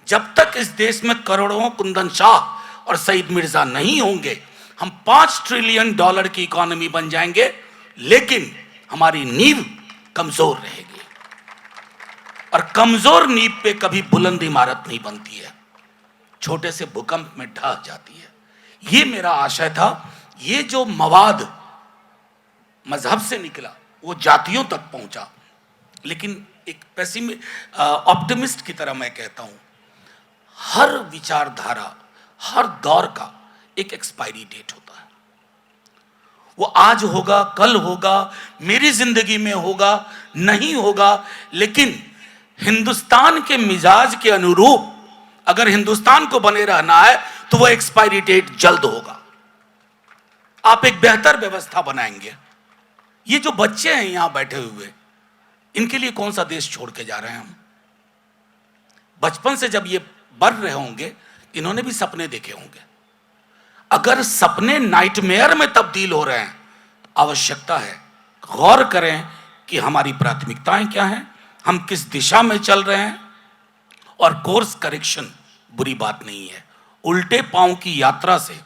जब तक इस देश में करोड़ों कुंदन शाह और सईद मिर्जा नहीं होंगे, हम 5 ट्रिलियन डॉलर की इकोनॉमी बन जाएंगे, लेकिन हमारी नींव कमजोर रहेगी, और कमजोर नींव पे कभी बुलंद इमारत नहीं बनती है, छोटे से भूकंप में ढह जाती है। ये मेरा आशय था। ये जो मवाद मजहब से निकला वो जातियों तक पहुंचा, लेकिन एक ऑप्टिमिस्ट की तरह मैं कहता हूं, हर विचारधारा, हर दौर का एक एक्सपायरी डेट होता है। वो आज होगा, कल होगा, मेरी जिंदगी में होगा, नहीं होगा, लेकिन हिंदुस्तान के मिजाज के अनुरूप अगर हिंदुस्तान को बने रहना है तो वो एक्सपायरी डेट जल्द होगा। आप एक बेहतर व्यवस्था बनाएंगे। ये जो बच्चे हैं यहां बैठे हुए, इनके लिए कौन सा देश छोड़ के जा रहे हैं हम? बचपन से जब ये बढ़ रहे होंगे, इन्होंने भी सपने देखे होंगे। अगर सपने नाइटमेयर में तब्दील हो रहे हैं, तो आवश्यकता है गौर करें कि हमारी प्राथमिकताएं क्या हैं, हम किस दिशा में चल रहे हैं। और कोर्स करेक्शन बुरी बात नहीं है। उल्टे पांव की यात्रा से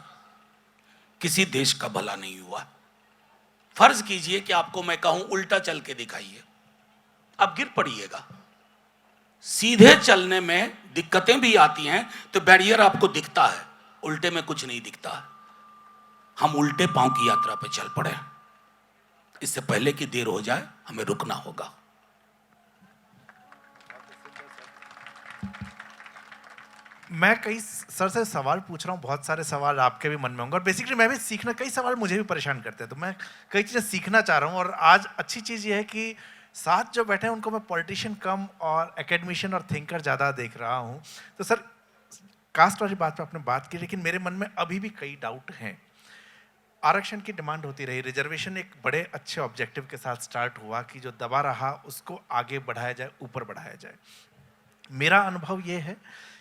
किसी देश का भला नहीं हुआ। फर्ज कीजिए कि आपको मैं कहूं उल्टा चल के दिखाइए, आप गिर पड़िएगा। सीधे चलने में दिक्कतें भी आती हैं, तो बैरियर आपको दिखता है, उल्टे में कुछ नहीं दिखता। हम उल्टे पांव की यात्रा पे चल पड़े, इससे पहले कि देर हो जाए हमें रुकना होगा। मैं कई सर से सवाल पूछ रहा हूँ, बहुत सारे सवाल आपके भी मन में होंगे, और बेसिकली मैं भी सीखना, कई सवाल मुझे भी परेशान करते हैं, तो मैं कई चीज़ें सीखना चाह रहा हूँ। और आज अच्छी चीज़ ये है कि साथ जो बैठे हैं उनको मैं पॉलिटिशियन कम और एकेडमिशियन और थिंकर ज़्यादा देख रहा हूँ। तो सर, कास्ट वाली बात पे आपने बात की, लेकिन मेरे मन में अभी भी कई डाउट हैं। आरक्षण की डिमांड होती रही, रिजर्वेशन एक बड़े अच्छे ऑब्जेक्टिव के साथ स्टार्ट हुआ कि जो दबा रहा उसको आगे बढ़ाया जाए, ऊपर बढ़ाया जाए। मेरा अनुभव ये है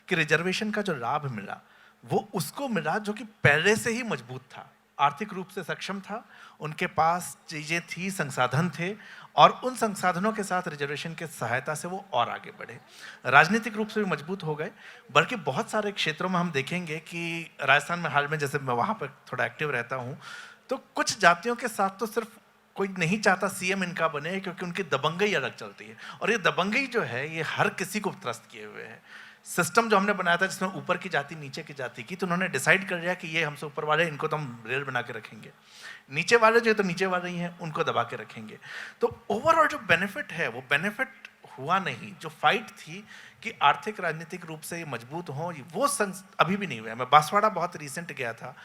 कि रिजर्वेशन का जो लाभ मिला वो उसको मिला जो कि पहले से ही मजबूत था। आर्थिक रूप से सक्षम था, उनके पास चीज़ें थी, संसाधन थे, और उन संसाधनों के साथ रिजर्वेशन के सहायता से वो और आगे बढ़े, राजनीतिक रूप से भी मजबूत हो गए। बल्कि बहुत सारे क्षेत्रों में हम देखेंगे कि राजस्थान में हाल में, जैसे मैं वहाँ पर थोड़ा एक्टिव रहता हूँ, तो कुछ जातियों के साथ तो सिर्फ कोई नहीं चाहता सीएम इनका बने, क्योंकि उनकी दबंगई अलग चलती है, और ये दबंगई जो है ये हर किसी को त्रस्त किए हुए है। सिस्टम जो हमने बनाया था जिसमें ऊपर की जाति नीचे की जाति की, तो उन्होंने डिसाइड कर लिया कि ये हमसे ऊपर वाले, इनको तो हम रेल बना के रखेंगे, नीचे वाले जो है तो नीचे वाले ही हैं, उनको दबा के रखेंगे। तो ओवरऑल जो बेनिफिट है वो बेनिफिट हुआ नहीं। जो फाइट थी कि आर्थिक राजनीतिक रूप से ये मजबूत हो, वो अभी भी नहीं हुआ है। मैं बांसवाड़ा बहुत रिसेंट गया था,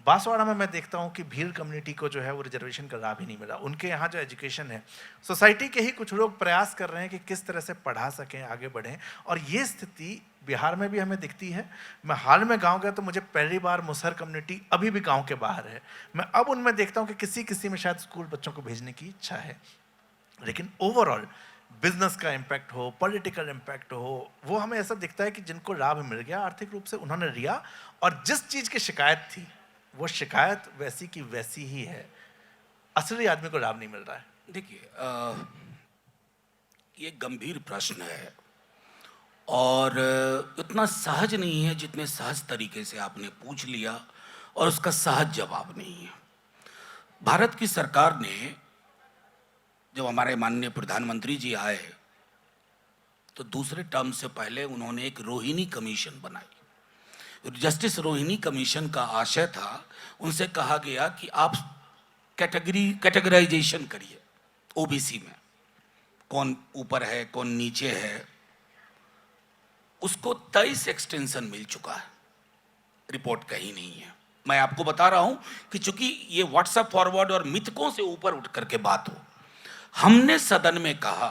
बांसवाड़ा में मैं देखता हूँ कि भील कम्युनिटी को जो है वो रिजर्वेशन का लाभ ही नहीं मिला। उनके यहाँ जो एजुकेशन है, सोसाइटी के ही कुछ लोग प्रयास कर रहे हैं कि किस तरह से पढ़ा सकें, आगे बढ़ें, और ये स्थिति बिहार में भी हमें दिखती है। मैं हाल में गांव गया तो मुझे पहली बार मुसहर कम्युनिटी अभी भी गांव के बाहर है। मैं अब उनमें देखता हूँ कि किसी किसी में शायद स्कूल बच्चों को भेजने की इच्छा है, लेकिन ओवरऑल बिजनेस का इम्पैक्ट हो, पॉलिटिकल इम्पैक्ट हो, वो हमें ऐसा दिखता है कि जिनको लाभ मिल गया आर्थिक रूप से उन्होंने लिया, और जिस चीज़ की शिकायत थी वो शिकायत वैसी की वैसी ही है। असली आदमी को लाभ नहीं मिल रहा है। देखिए, ये गंभीर प्रश्न है और उतना सहज नहीं है जितने सहज तरीके से आपने पूछ लिया, और उसका सहज जवाब नहीं है। भारत की सरकार ने, जब हमारे माननीय प्रधानमंत्री जी आए तो दूसरे टर्म से पहले उन्होंने एक रोहिणी कमीशन बनाई। जस्टिस रोहिणी कमीशन का आशय था, उनसे कहा गया कि आप कैटेगराइजेशन करिए ओबीसी में, कौन ऊपर है कौन नीचे है। उसको 23 एक्सटेंशन मिल चुका है, रिपोर्ट कहीं नहीं है। मैं आपको बता रहा हूं कि चूंकि ये व्हाट्सएप फॉरवर्ड और मिथकों से ऊपर उठ करके बात हो, हमने सदन में कहा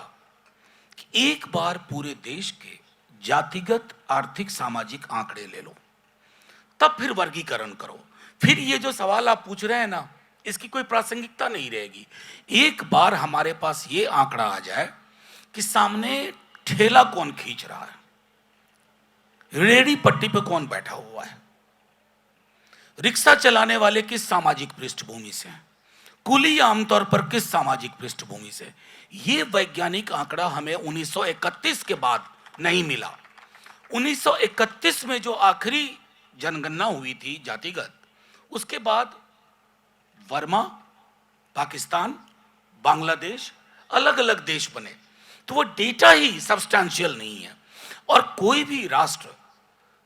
कि एक बार पूरे देश के जातिगत आर्थिक सामाजिक आंकड़े ले लो, तब फिर वर्गीकरण करो। फिर ये जो सवाल आप पूछ रहे हैं ना, इसकी कोई प्रासंगिकता नहीं रहेगी। एक बार हमारे पास ये आंकड़ा आ जाए कि सामने ठेला कौन खींच रहा है, रेहड़ी पट्टी पे कौन बैठा हुआ है, रिक्शा चलाने वाले किस सामाजिक पृष्ठभूमि से हैं, कुली आमतौर पर किस सामाजिक पृष्ठभूमि से, ये वैज्ञानिक आंकड़ा हमें 1931 के बाद नहीं मिला। 1931 में जो आखिरी जनगणना हुई थी जातिगत, उसके बाद वर्मा, पाकिस्तान, बांग्लादेश, अलग अलग देश बने, तो वो डेटा ही सब्सटैंशियल नहीं है। और कोई भी राष्ट्र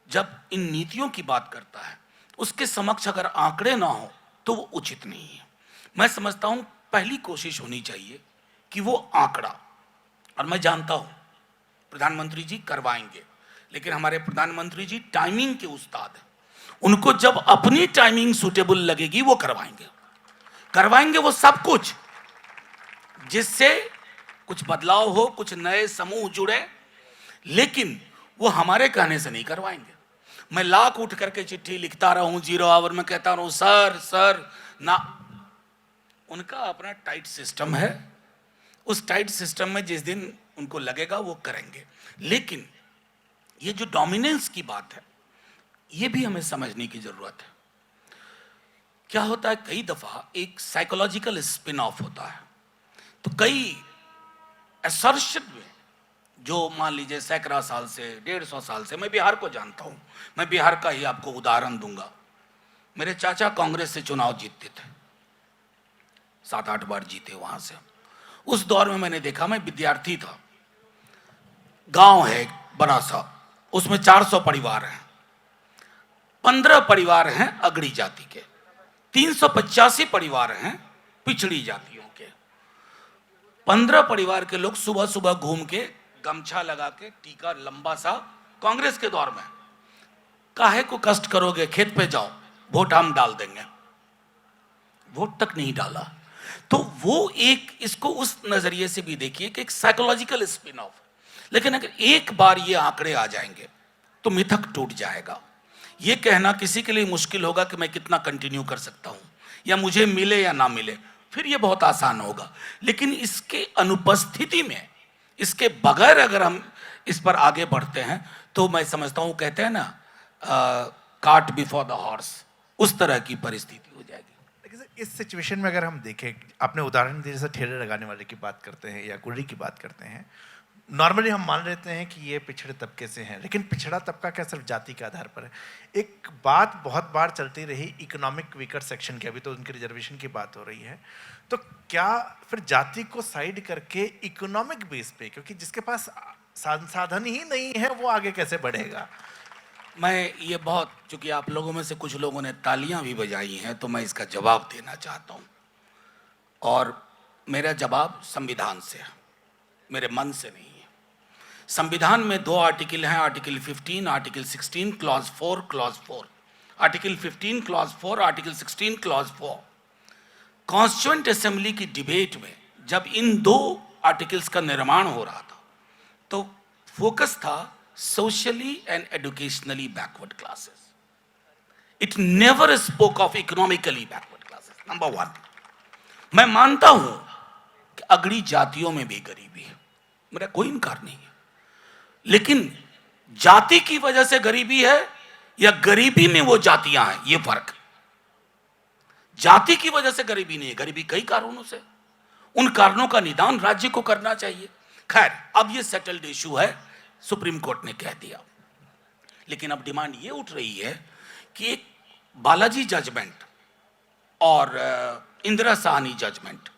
जब इन नीतियों की बात करता है, उसके समक्ष अगर आंकड़े ना हो तो वो उचित नहीं है। मैं समझता हूं पहली कोशिश होनी चाहिए कि वो आंकड़ा, और मैं जानता हूं प्रधानमंत्री जी करवाएंगे, लेकिन हमारे प्रधानमंत्री जी टाइमिंग के उस्ताद हैं। उनको जब अपनी टाइमिंग सूटेबल लगेगी वो करवाएंगे वो सब कुछ, जिससे कुछ बदलाव हो, कुछ नए समूह जुड़े, लेकिन वो हमारे कहने से नहीं करवाएंगे। मैं लाख उठ करके चिट्ठी लिखता रहूं, 0 आवर में कहता रहूं सर ना, उनका अपना टाइट सिस्टम है। उस टाइट सिस्टम में जिस दिन उनको लगेगा वो करेंगे। लेकिन ये जो डोमिनेंस की बात है, ये भी हमें समझने की जरूरत है। क्या होता है, कई दफा एक साइकोलॉजिकल स्पिन ऑफ होता है। तो कई असर्शन में, जो मान लीजिए सैकड़ा साल से 150 साल से, मैं बिहार को जानता हूं, मैं बिहार का ही आपको उदाहरण दूंगा। मेरे चाचा कांग्रेस से चुनाव जीतते थे, 7-8 बार जीते वहां से। उस दौर में मैंने देखा, मैं विद्यार्थी था, गांव है बड़ा सा, उसमें 400 परिवार हैं, 15 परिवार हैं अगड़ी जाति के, 385 परिवार हैं पिछड़ी जातियों के। 15 परिवार के लोग सुबह सुबह घूम के, गमछा लगा के, टीका लंबा सा, कांग्रेस के दौर में, काहे को कष्ट करोगे, खेत पे जाओ, वोट हम डाल देंगे। वोट तक नहीं डाला। तो वो एक, इसको उस नजरिए से भी देखिए कि एक साइकोलॉजिकल स्पिन ऑफ। लेकिन अगर एक बार ये आंकड़े आ जाएंगे तो मिथक टूट जाएगा। ये कहना किसी के लिए मुश्किल होगा कि मैं कितना कंटिन्यू कर सकता हूं, या मुझे मिले या ना मिले, फिर ये बहुत आसान होगा। लेकिन इसके अनुपस्थिति में, इसके बगैर अगर हम इस पर आगे बढ़ते हैं, तो मैं समझता हूं, कहते हैं ना, कार्ट बिफोर द हॉर्स, उस तरह की परिस्थिति हो जाएगी। इस सिचुएशन में अगर हम देखें, आपने उदाहरण दिया जैसे ठेले लगाने वाले की बात करते हैं या कुर्री की बात करते हैं, नॉर्मली हम मान लेते हैं कि ये पिछड़े तबके से हैं, लेकिन पिछड़ा तबका क्या सिर्फ जाति के आधार पर है? एक बात बहुत बार चलती रही इकोनॉमिक वीकर सेक्शन की, अभी तो उनकी रिजर्वेशन की बात हो रही है, तो क्या फिर जाति को साइड करके इकोनॉमिक बेस पे, क्योंकि जिसके पास संसाधन ही नहीं है वो आगे कैसे बढ़ेगा? मैं ये बहुत, चूंकि आप लोगों में से कुछ लोगों ने तालियां भी बजाई हैं, तो मैं इसका जवाब देना चाहता हूं। और मेरा जवाब संविधान से है, मेरे मन से नहीं है। संविधान में 2 आर्टिकल हैं, article 15, article 16, clause 4, clause 4। Article 15 clause 4, article 16 clause 4। Constituent assembly की डिबेट में जब इन 2 आर्टिकल्स का निर्माण हो रहा था, तो फोकस था socially and educationally backward classes. It never spoke of economically backward classes. Number 1, मैं मानता हूं कि अगड़ी जातियों में भी गरीबी है, मेरा कोई इनकार नहीं है, लेकिन जाति की वजह से गरीबी है या गरीबी में वो जातियां हैं, ये फर्क। जाति की वजह से गरीबी नहीं है, गरीबी कई कारणों से, उन कारणों का निदान राज्य को करना चाहिए। खैर, अब ये सेटल्ड इशू है, सुप्रीम कोर्ट ने कह दिया। लेकिन अब डिमांड ये उठ रही है कि एक बालाजी जजमेंट और इंदिरा साहनी जजमेंट,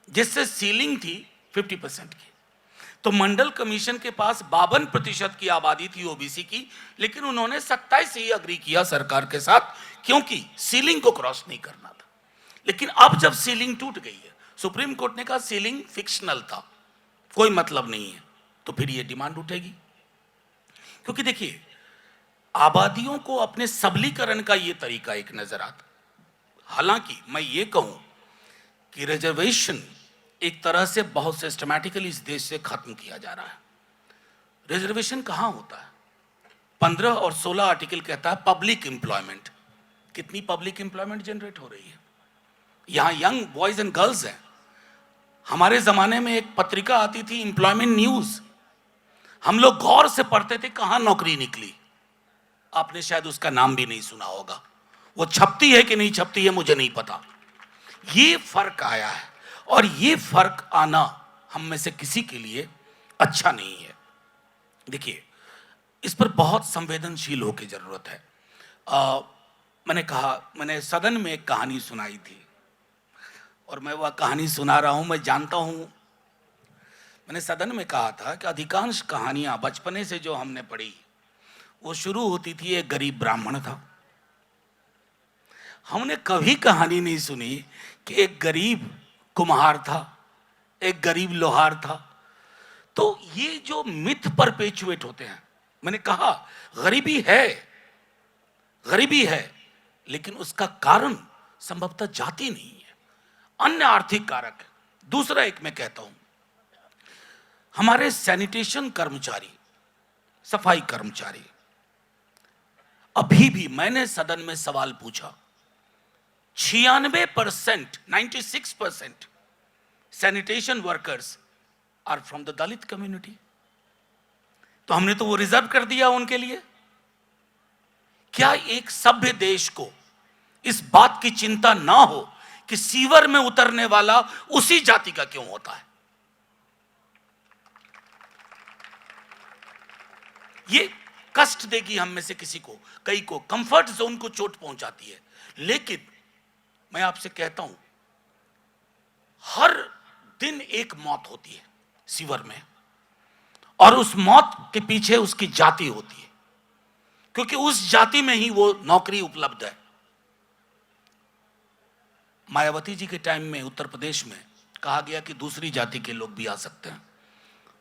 जिससे सीलिंग थी 50% की, तो मंडल कमीशन के पास 52% की आबादी थी ओबीसी की, लेकिन उन्होंने 27 से ही अग्री किया सरकार के साथ, क्योंकि सीलिंग को क्रॉस नहीं करना था। लेकिन अब जब सीलिंग टूट गई है, सुप्रीम कोर्ट ने कहा सीलिंग फिक्शनल था, कोई मतलब नहीं है, तो फिर ये डिमांड उठेगी। क्योंकि देखिए, आबादियों को अपने सबलीकरण का ये तरीका एक नजर आता। हालांकि मैं ये कहूं कि रिजर्वेशन एक तरह से बहुत सिस्टमैटिकली इस देश से खत्म किया जा रहा है। रिजर्वेशन कहां होता है? 15 और 16 आर्टिकल कहता है पब्लिक एम्प्लॉयमेंट। कितनी पब्लिक एम्प्लॉयमेंट जनरेट हो रही है? यहां यंग बॉयज एंड गर्ल्स हैं। हमारे जमाने में एक पत्रिका आती थी, एम्प्लॉयमेंट न्यूज, हम लोग गौर से पढ़ते थे, कहां नौकरी निकली। आपने शायद उसका नाम भी नहीं सुना होगा, वो छपती है कि नहीं छपती है मुझे नहीं पता। ये फर्क आया है, और ये फर्क आना हम में से किसी के लिए अच्छा नहीं है। देखिए, इस पर बहुत संवेदनशील होकर जरूरत है। मैंने सदन में एक कहानी सुनाई थी, और मैं वह कहानी सुना रहा हूं। मैं जानता हूं, मैंने सदन में कहा था कि अधिकांश कहानियां बचपने से जो हमने पढ़ी, वो शुरू होती थी एक गरीब ब्राह्मण था। हमने कभी कहानी नहीं सुनी कि एक गरीब कुम्हार था, एक गरीब लोहार था। तो ये जो मिथ परपेचुएट होते हैं, मैंने कहा गरीबी है, लेकिन उसका कारण संभवतः जाति नहीं है, अन्य आर्थिक कारक है। दूसरा एक मैं कहता हूं, हमारे सैनिटेशन कर्मचारी, सफाई कर्मचारी, अभी भी मैंने सदन में सवाल पूछा, 96%, 96% sanitation workers are from the Dalit community. तो हमने तो वो रिजर्व कर दिया उनके लिए। क्या एक सभ्य देश को इस बात की चिंता ना हो कि सीवर में उतरने वाला उसी जाति का क्यों होता है? ये कष्ट देगी हम में से किसी को, कई को कंफर्ट जोन को चोट पहुंचाती है। लेकिन मैं आपसे कहता हूं, हर दिन एक मौत होती है सीवर में, और उस मौत के पीछे उसकी जाति होती है, क्योंकि उस जाति में ही वो नौकरी उपलब्ध है। मायावती जी के टाइम में उत्तर प्रदेश में कहा गया कि दूसरी जाति के लोग भी आ सकते हैं।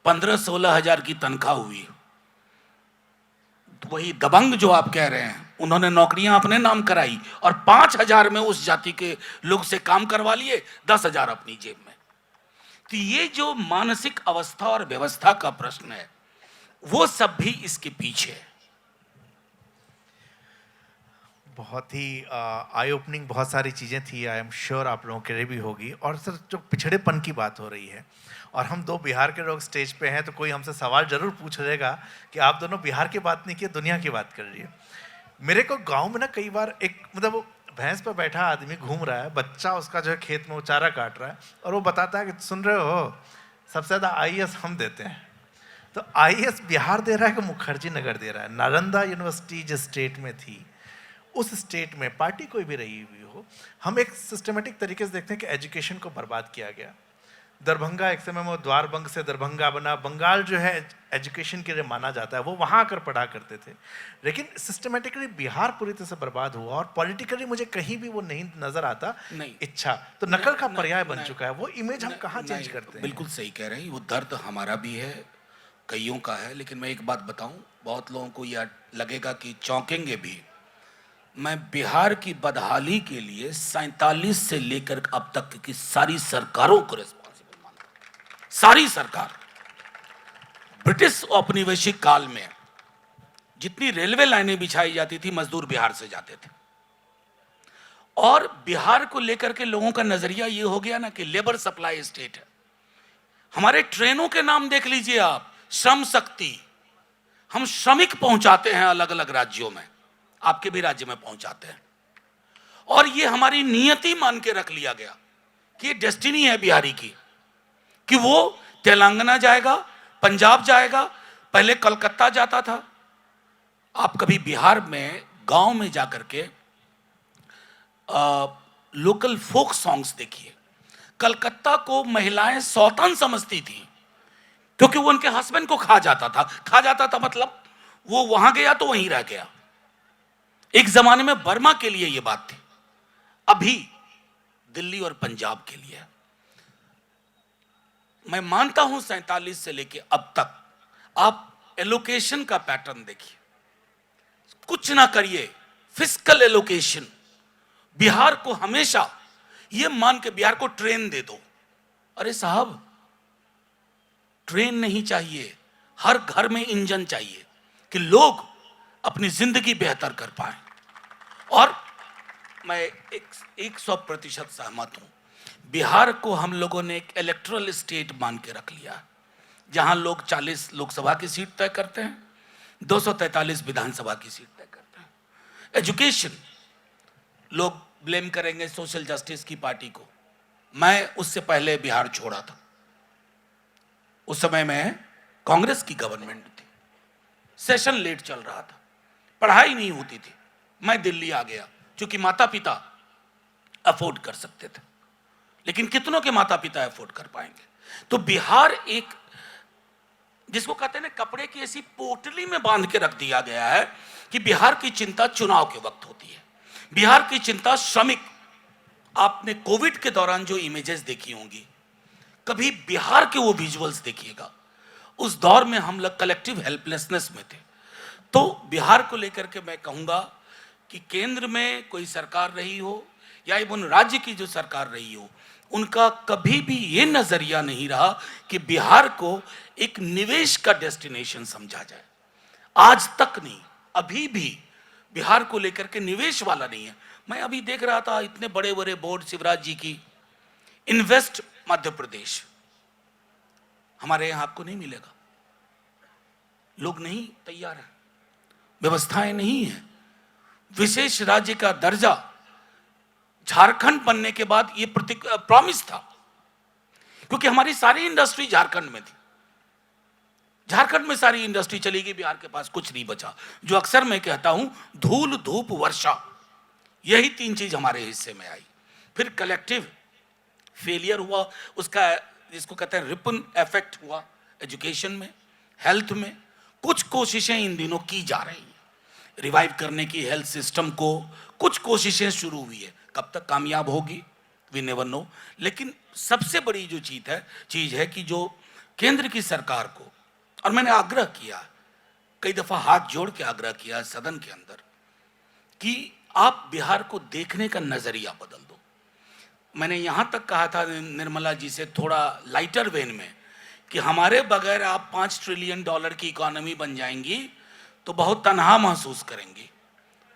15-16 हजार की तनख्वाह हुई। तो वही दबंग जो आप कह रहे हैं, उन्होंने नौकरियां अपने नाम कराई और 5,000 में उस जाति के लोग से काम करवा लिए, 10,000 अपनी जेब में। तो ये जो मानसिक अवस्था और व्यवस्था का प्रश्न है, वो सब भी इसके पीछे है। बहुत ही आई ओपनिंग बहुत सारी चीज़ें थी, आई एम श्योर आप लोगों के लिए भी होगी। और सर, जो पिछड़ेपन की बात हो रही है, और हम 2 बिहार के लोग स्टेज पे हैं, तो कोई हमसे सवाल जरूर पूछ लेगा कि आप दोनों बिहार की बात नहीं की, दुनिया की बात कर रही है। मेरे को गांव में ना कई बार एक मतलब भैंस पर बैठा आदमी घूम रहा है, बच्चा उसका जो है खेत में वो चारा काट रहा है, और वो बताता है कि सुन रहे हो, सबसे ज़्यादा आईएएस हम देते हैं। तो आईएएस बिहार दे रहा है कि मुखर्जी नगर दे रहा है? नालंदा यूनिवर्सिटी जिस स्टेट में थी, उस स्टेट में पार्टी कोई भी रही हुई हो, हम एक सिस्टमेटिक तरीके से देखते हैं कि एजुकेशन को बर्बाद किया गया। दरभंगा एक समय में द्वारबंग से दरभंगा बना, बंगाल जो है एजुकेशन के लिए माना जाता है, वो वहाँ आकर पढ़ा करते थे। लेकिन सिस्टमेटिकली बिहार पूरी तरह से बर्बाद हुआ, और पॉलिटिकली मुझे कहीं भी वो नहीं नजर आता। नहीं। इच्छा तो नकल का पर्याय बन चुका है, वो इमेज हम कहाँ चेंज करते हैं? बिल्कुल सही कह रहे हैं, वो दर्द हमारा भी है, कईयों का है। लेकिन मैं एक बात बताऊं, बहुत लोगों को यह लगेगा कि चौंकेंगे भी। मैं बिहार की बदहाली के लिए 47 से लेकर अब तक की सारी सरकारों को रिस्पॉन्सिबल मानता हूं। सारी सरकार, ब्रिटिश औपनिवेशिक काल में जितनी रेलवे लाइनें बिछाई जाती थी, मजदूर बिहार से जाते थे। और बिहार को लेकर के लोगों का नजरिया ये हो गया ना कि लेबर सप्लाई स्टेट है। हमारे ट्रेनों के नाम देख लीजिए आप, श्रम शक्ति। हम श्रमिक पहुंचाते हैं अलग अलग राज्यों में, आपके भी राज्य में पहुंचाते हैं। और ये हमारी नियति मान के रख लिया गया कि ये डेस्टिनी है बिहारी की, कि वो तेलंगाना जाएगा, पंजाब जाएगा, पहले कलकत्ता जाता था। आप कभी बिहार में गांव में जाकर के लोकल फोक सॉन्ग्स देखिए। कलकत्ता को महिलाएं सौतन समझती थी, क्योंकि वो उनके हस्बैंड को खा जाता था, मतलब वो वहां गया तो वहीं रह गया। एक जमाने में बर्मा के लिए ये बात थी, अभी दिल्ली और पंजाब के लिए। मैं मानता हूं 47 से लेके अब तक आप एलोकेशन का पैटर्न देखिए, कुछ ना करिए, फिस्कल एलोकेशन। बिहार को हमेशा ये मान के बिहार को ट्रेन दे दो। अरे साहब, ट्रेन नहीं चाहिए, हर घर में इंजन चाहिए कि लोग अपनी जिंदगी बेहतर कर पाए। और मैं 100% सहमत हूं। बिहार को हम लोगों ने एक इलेक्टोरल स्टेट मान के रख लिया, जहां लोग 40 लोकसभा की सीट तय करते हैं, 243 विधानसभा की सीट तय करते हैं। एजुकेशन, लोग ब्लेम करेंगे सोशल जस्टिस की पार्टी को। मैं उससे पहले बिहार छोड़ा था, उस समय में कांग्रेस की गवर्नमेंट थी, सेशन लेट चल रहा था, पढ़ाई नहीं होती थी। मैं दिल्ली आ गया, क्योंकि माता पिता अफोर्ड कर सकते थे। लेकिन कितनों के माता पिता अफोर्ड कर पाएंगे? तो बिहार एक, जिसको कहते हैं ना, कपड़े की ऐसी पोटली में बांध के रख दिया गया है कि बिहार की चिंता चुनाव के वक्त होती है, बिहार की चिंता श्रमिक। आपने कोविड के दौरान जो इमेजेस देखी होंगी, कभी बिहार के वो विजुअल्स देखिएगा। उस दौर में हम लोग कलेक्टिव हेल्पलेसनेस में थे। तो बिहार को लेकर के मैं कहूंगा कि केंद्र में कोई सरकार रही हो या इवन राज्य की जो सरकार रही हो, उनका कभी भी ये नजरिया नहीं रहा कि बिहार को एक निवेश का डेस्टिनेशन समझा जाए। आज तक नहीं, अभी भी बिहार को लेकर के निवेश वाला नहीं है। मैं अभी देख रहा था, इतने बड़े बड़े बोर्ड शिवराज जी की, इन्वेस्ट मध्य प्रदेश, हमारे यहां आपको नहीं मिलेगा। लोग नहीं तैयार हैं, व्यवस्थाएं नहीं है। विशेष राज्य का दर्जा झारखंड बनने के बाद ये प्रॉमिस था, क्योंकि हमारी सारी इंडस्ट्री झारखंड में थी। झारखंड में सारी इंडस्ट्री चली गई, बिहार के पास कुछ नहीं बचा। जो अक्सर मैं कहता हूं, धूल धूप वर्षा, यही 3 चीज हमारे हिस्से में आई। फिर कलेक्टिव फेलियर हुआ, उसका जिसको कहते हैं रिपल इफेक्ट हुआ एजुकेशन में, हेल्थ में। कुछ कोशिशें इन दिनों की जा रही हैं रिवाइव करने की हेल्थ सिस्टम को, कुछ कोशिशें शुरू हुई है, कब तक कामयाब होगी वी नेवर नो। लेकिन सबसे बड़ी जो चीज है कि जो केंद्र की सरकार को, और मैंने आग्रह किया, कई दफा हाथ जोड़ के आग्रह किया सदन के अंदर, कि आप बिहार को देखने का नजरिया बदल दो। मैंने यहां तक कहा था निर्मला जी से थोड़ा लाइटर वेन में, कि हमारे बगैर आप $5 ट्रिलियन की इकोनॉमी बन जाएंगी तो बहुत तनहा महसूस करेंगी,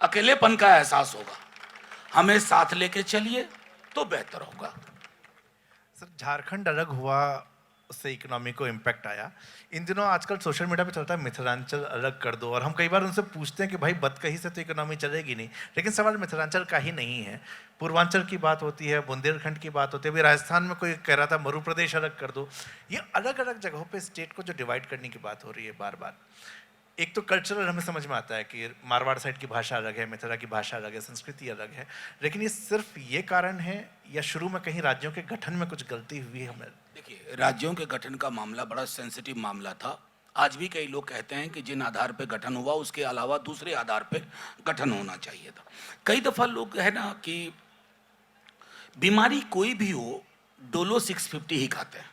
अकेलेपन का एहसास होगा। हमें साथ लेके चलिए तो बेहतर होगा। सर, झारखंड अलग हुआ, उससे इकोनॉमी को इम्पैक्ट आया। इन दिनों आजकल सोशल मीडिया पे चलता है मिथिलांचल अलग कर दो, और हम कई बार उनसे पूछते हैं कि भाई बतकही से तो इकोनॉमी चलेगी नहीं, लेकिन सवाल मिथिलांचल का ही नहीं है, पूर्वांचल की बात होती है, बुंदेलखंड की बात होती है। अभी राजस्थान में कोई कह रहा था मरु प्रदेश अलग कर दो। ये अलग अलग जगहों पे स्टेट को जो डिवाइड करने की बात हो रही है बार बार, एक तो कल्चरल हमें समझ में आता है कि मारवाड़ साइड की भाषा अलग है, मिथिला की भाषा अलग है, संस्कृति अलग है, लेकिन ये सिर्फ ये कारण है या शुरू में कहीं राज्यों के गठन में कुछ गलती हुई हमें? देखिए, राज्यों के गठन का मामला बड़ा सेंसिटिव मामला था। आज भी कई लोग कहते हैं कि जिन आधार पे गठन हुआ उसके अलावा दूसरे आधार पे गठन होना चाहिए था। कई दफ़ा लोग है ना कि बीमारी कोई भी हो डोलो 650 ही खाते हैं।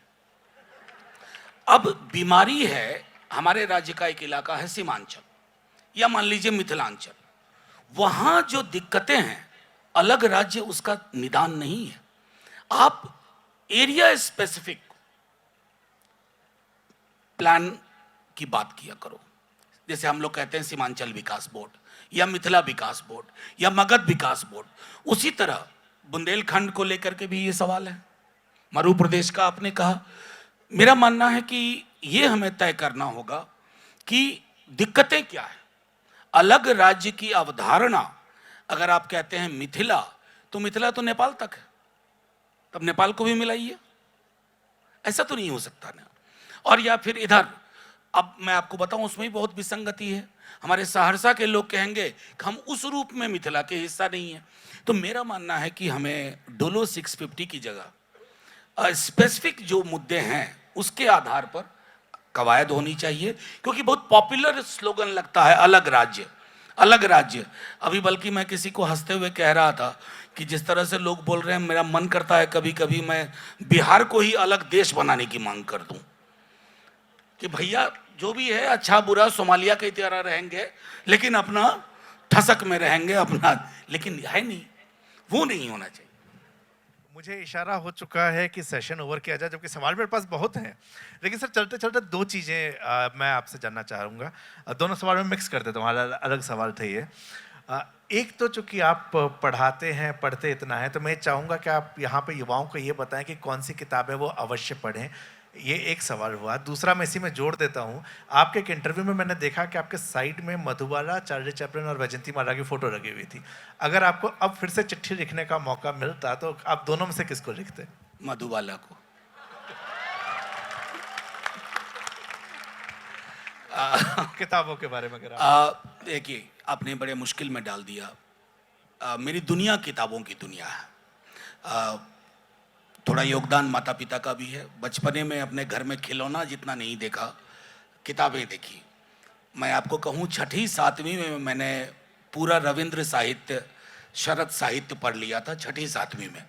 अब बीमारी है, हमारे राज्य का एक इलाका है सीमांचल या मान लीजिए मिथिलांचल, वहाँ जो दिक्कतें हैं अलग राज्य उसका निदान नहीं है। आप एरिया स्पेसिफिक प्लान की बात किया करो, जैसे हम लोग कहते हैं सीमांचल विकास बोर्ड या मिथिला विकास बोर्ड या मगध विकास बोर्ड। उसी तरह बुंदेलखंड को लेकर के भी ये सवाल है, मरु प्रदेश का आपने कहा। मेरा मानना है कि ये हमें तय करना होगा कि दिक्कतें क्या है। अलग राज्य की अवधारणा, अगर आप कहते हैं मिथिला, तो मिथिला तो नेपाल तक है, तब नेपाल को भी मिलाइए, ऐसा तो नहीं हो सकता ना। और या फिर इधर, अब मैं आपको बताऊं उसमें भी बहुत विसंगति है। हमारे सहरसा के लोग कहेंगे कि हम उस रूप में मिथिला के हिस्सा नहीं है। तो मेरा मानना है कि हमें डोलो 650 की जगह स्पेसिफिक जो मुद्दे हैं उसके आधार पर कवायद होनी चाहिए, क्योंकि बहुत पॉपुलर स्लोगन लगता है अलग राज्य अलग राज्य। अभी बल्कि मैं किसी को हंसते हुए कह रहा था कि जिस तरह से लोग बोल रहे हैं, मेरा मन करता है कभी कभी मैं बिहार को ही अलग देश बनाने की मांग कर दूं कि भैया जो भी है अच्छा बुरा सोमालिया की तरह रहेंगे, लेकिन अपना ठसक में रहेंगे अपना, लेकिन है नहीं, वो नहीं होना चाहिए। मुझे इशारा हो चुका है कि सेशन ओवर किया जाए, जबकि सवाल मेरे पास बहुत हैं, लेकिन सर चलते चलते दो चीज़ें मैं आपसे जानना चाहूँगा। दोनों सवाल में मिक्स कर देता हूँ, अलग अलग सवाल थे ये। एक तो चूंकि आप पढ़ाते हैं, पढ़ते इतना है, तो मैं चाहूँगा कि आप यहाँ पे युवाओं को ये बताएं कि कौन सी किताबें वो अवश्य पढ़ें। ये एक सवाल हुआ। दूसरा मैं इसी में जोड़ देता हूँ, आपके एक इंटरव्यू में मैंने देखा कि आपके साइड में मधुबाला, चार्ली चैपलिन और वैजयंती माला की फोटो लगी हुई थी। अगर आपको अब फिर से चिट्ठी लिखने का मौका मिलता तो आप दोनों में से किसको लिखते? मधुबाला को। किताबों के बारे में अगर देखिए, आपने बड़े मुश्किल में डाल दिया। मेरी दुनिया किताबों की दुनिया है। थोड़ा योगदान माता पिता का भी है। बचपने में अपने घर में खिलौना जितना नहीं देखा, किताबें देखी। मैं आपको कहूँ 6ठी 7वीं में मैंने पूरा रविंद्र साहित्य, शरद साहित्य पढ़ लिया था 6ठी 7वीं में।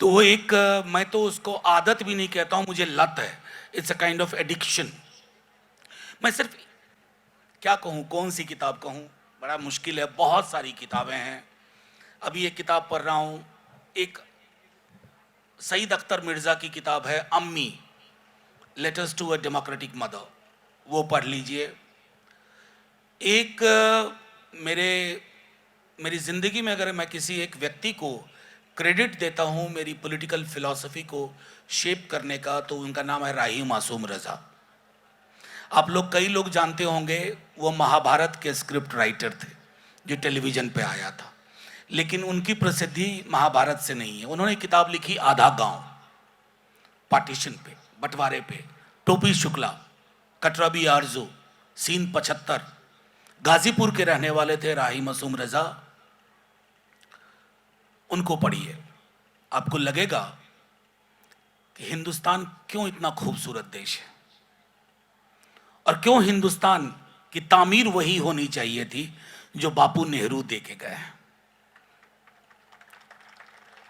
तो वो एक, मैं तो उसको आदत भी नहीं कहता हूँ, मुझे लत है। It's a kind of addiction. मैं सिर्फ क्या कहूँ, कौन सी किताब कहूँ, बड़ा मुश्किल है। बहुत सारी किताबें हैं। अभी एक किताब पढ़ रहा हूँ, एक सईद अख्तर मिर्ज़ा की किताब है Ammi, letters to a democratic mother, वो पढ़ लीजिए। एक मेरी ज़िंदगी में अगर मैं किसी एक व्यक्ति को क्रेडिट देता हूँ मेरी पॉलिटिकल फिलॉसफी को शेप करने का, तो उनका नाम है राही मासूम रज़ा। आप लोग, कई लोग जानते होंगे, वो महाभारत के स्क्रिप्ट राइटर थे जो टेलीविज़न पे आया था, लेकिन उनकी प्रसिद्धि महाभारत से नहीं है। उन्होंने किताब लिखी आधा गांव, पार्टीशन पे, बंटवारे पे, टोपी शुक्ला, कटरबी आरजू, सीन 75, गाजीपुर के रहने वाले थे राही मासूम रज़ा। उनको पढ़िए, आपको लगेगा कि हिंदुस्तान क्यों इतना खूबसूरत देश है और क्यों हिंदुस्तान की तामीर वही होनी चाहिए थी जो बापू नेहरू दे के गए हैं।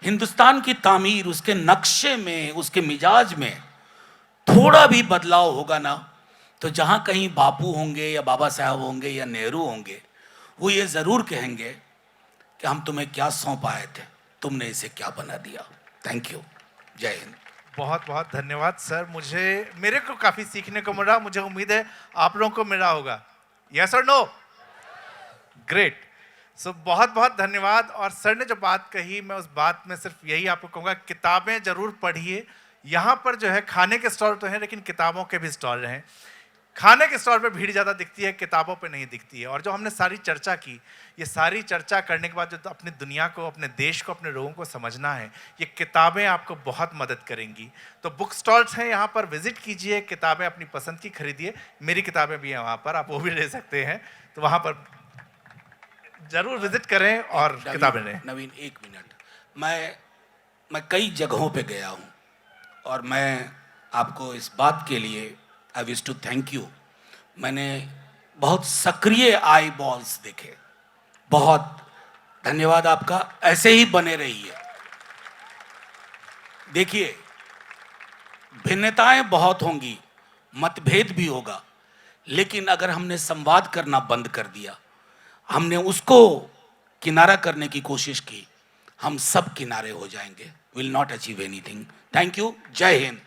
हिंदुस्तान की तामीर, उसके नक्शे में, उसके मिजाज में थोड़ा भी बदलाव होगा ना, तो जहां कहीं बापू होंगे या बाबा साहब होंगे या नेहरू होंगे, वो ये जरूर कहेंगे कि हम तुम्हें क्या सौंप आए थे, तुमने इसे क्या बना दिया। थैंक यू, जय हिंद। बहुत बहुत धन्यवाद सर। मेरे को काफ़ी सीखने को मिला, मुझे उम्मीद है आप लोगों को मिला होगा। यस और नो? ग्रेट। सो बहुत बहुत धन्यवाद। और सर ने जो बात कही, मैं उस बात में सिर्फ यही आपको कहूँगा, किताबें ज़रूर पढ़िए, यहाँ पर जो है खाने के स्टॉल तो हैं लेकिन किताबों के भी स्टॉल हैं। खाने के स्टॉल पे भीड़ ज़्यादा दिखती है, किताबों पे नहीं दिखती है। और जो हमने सारी चर्चा की, ये सारी चर्चा करने के बाद जो अपनी दुनिया को, अपने देश को, अपने लोगों को समझना है, ये किताबें आपको बहुत मदद करेंगी। तो बुक स्टॉल्स हैं, यहाँ पर विजिट कीजिए, किताबें अपनी पसंद की खरीदिए। मेरी किताबें भी हैं वहाँ पर, आप वो भी ले सकते हैं। तो वहाँ पर जरूर विजिट करें और किताबें लें। नवीन, एक मिनट, मैं कई जगहों पे गया हूँ और मैं आपको इस बात के लिए I wish to thank you. मैंने बहुत सक्रिय आई बॉल्स देखे, बहुत धन्यवाद आपका, ऐसे ही बने रहिए। देखिए, भिन्नताएं बहुत होंगी, मतभेद भी होगा, लेकिन अगर हमने संवाद करना बंद कर दिया, हमने उसको किनारा करने की कोशिश की, हम सब किनारे हो जाएंगे, will not achieve anything. Thank you, जय हिंद।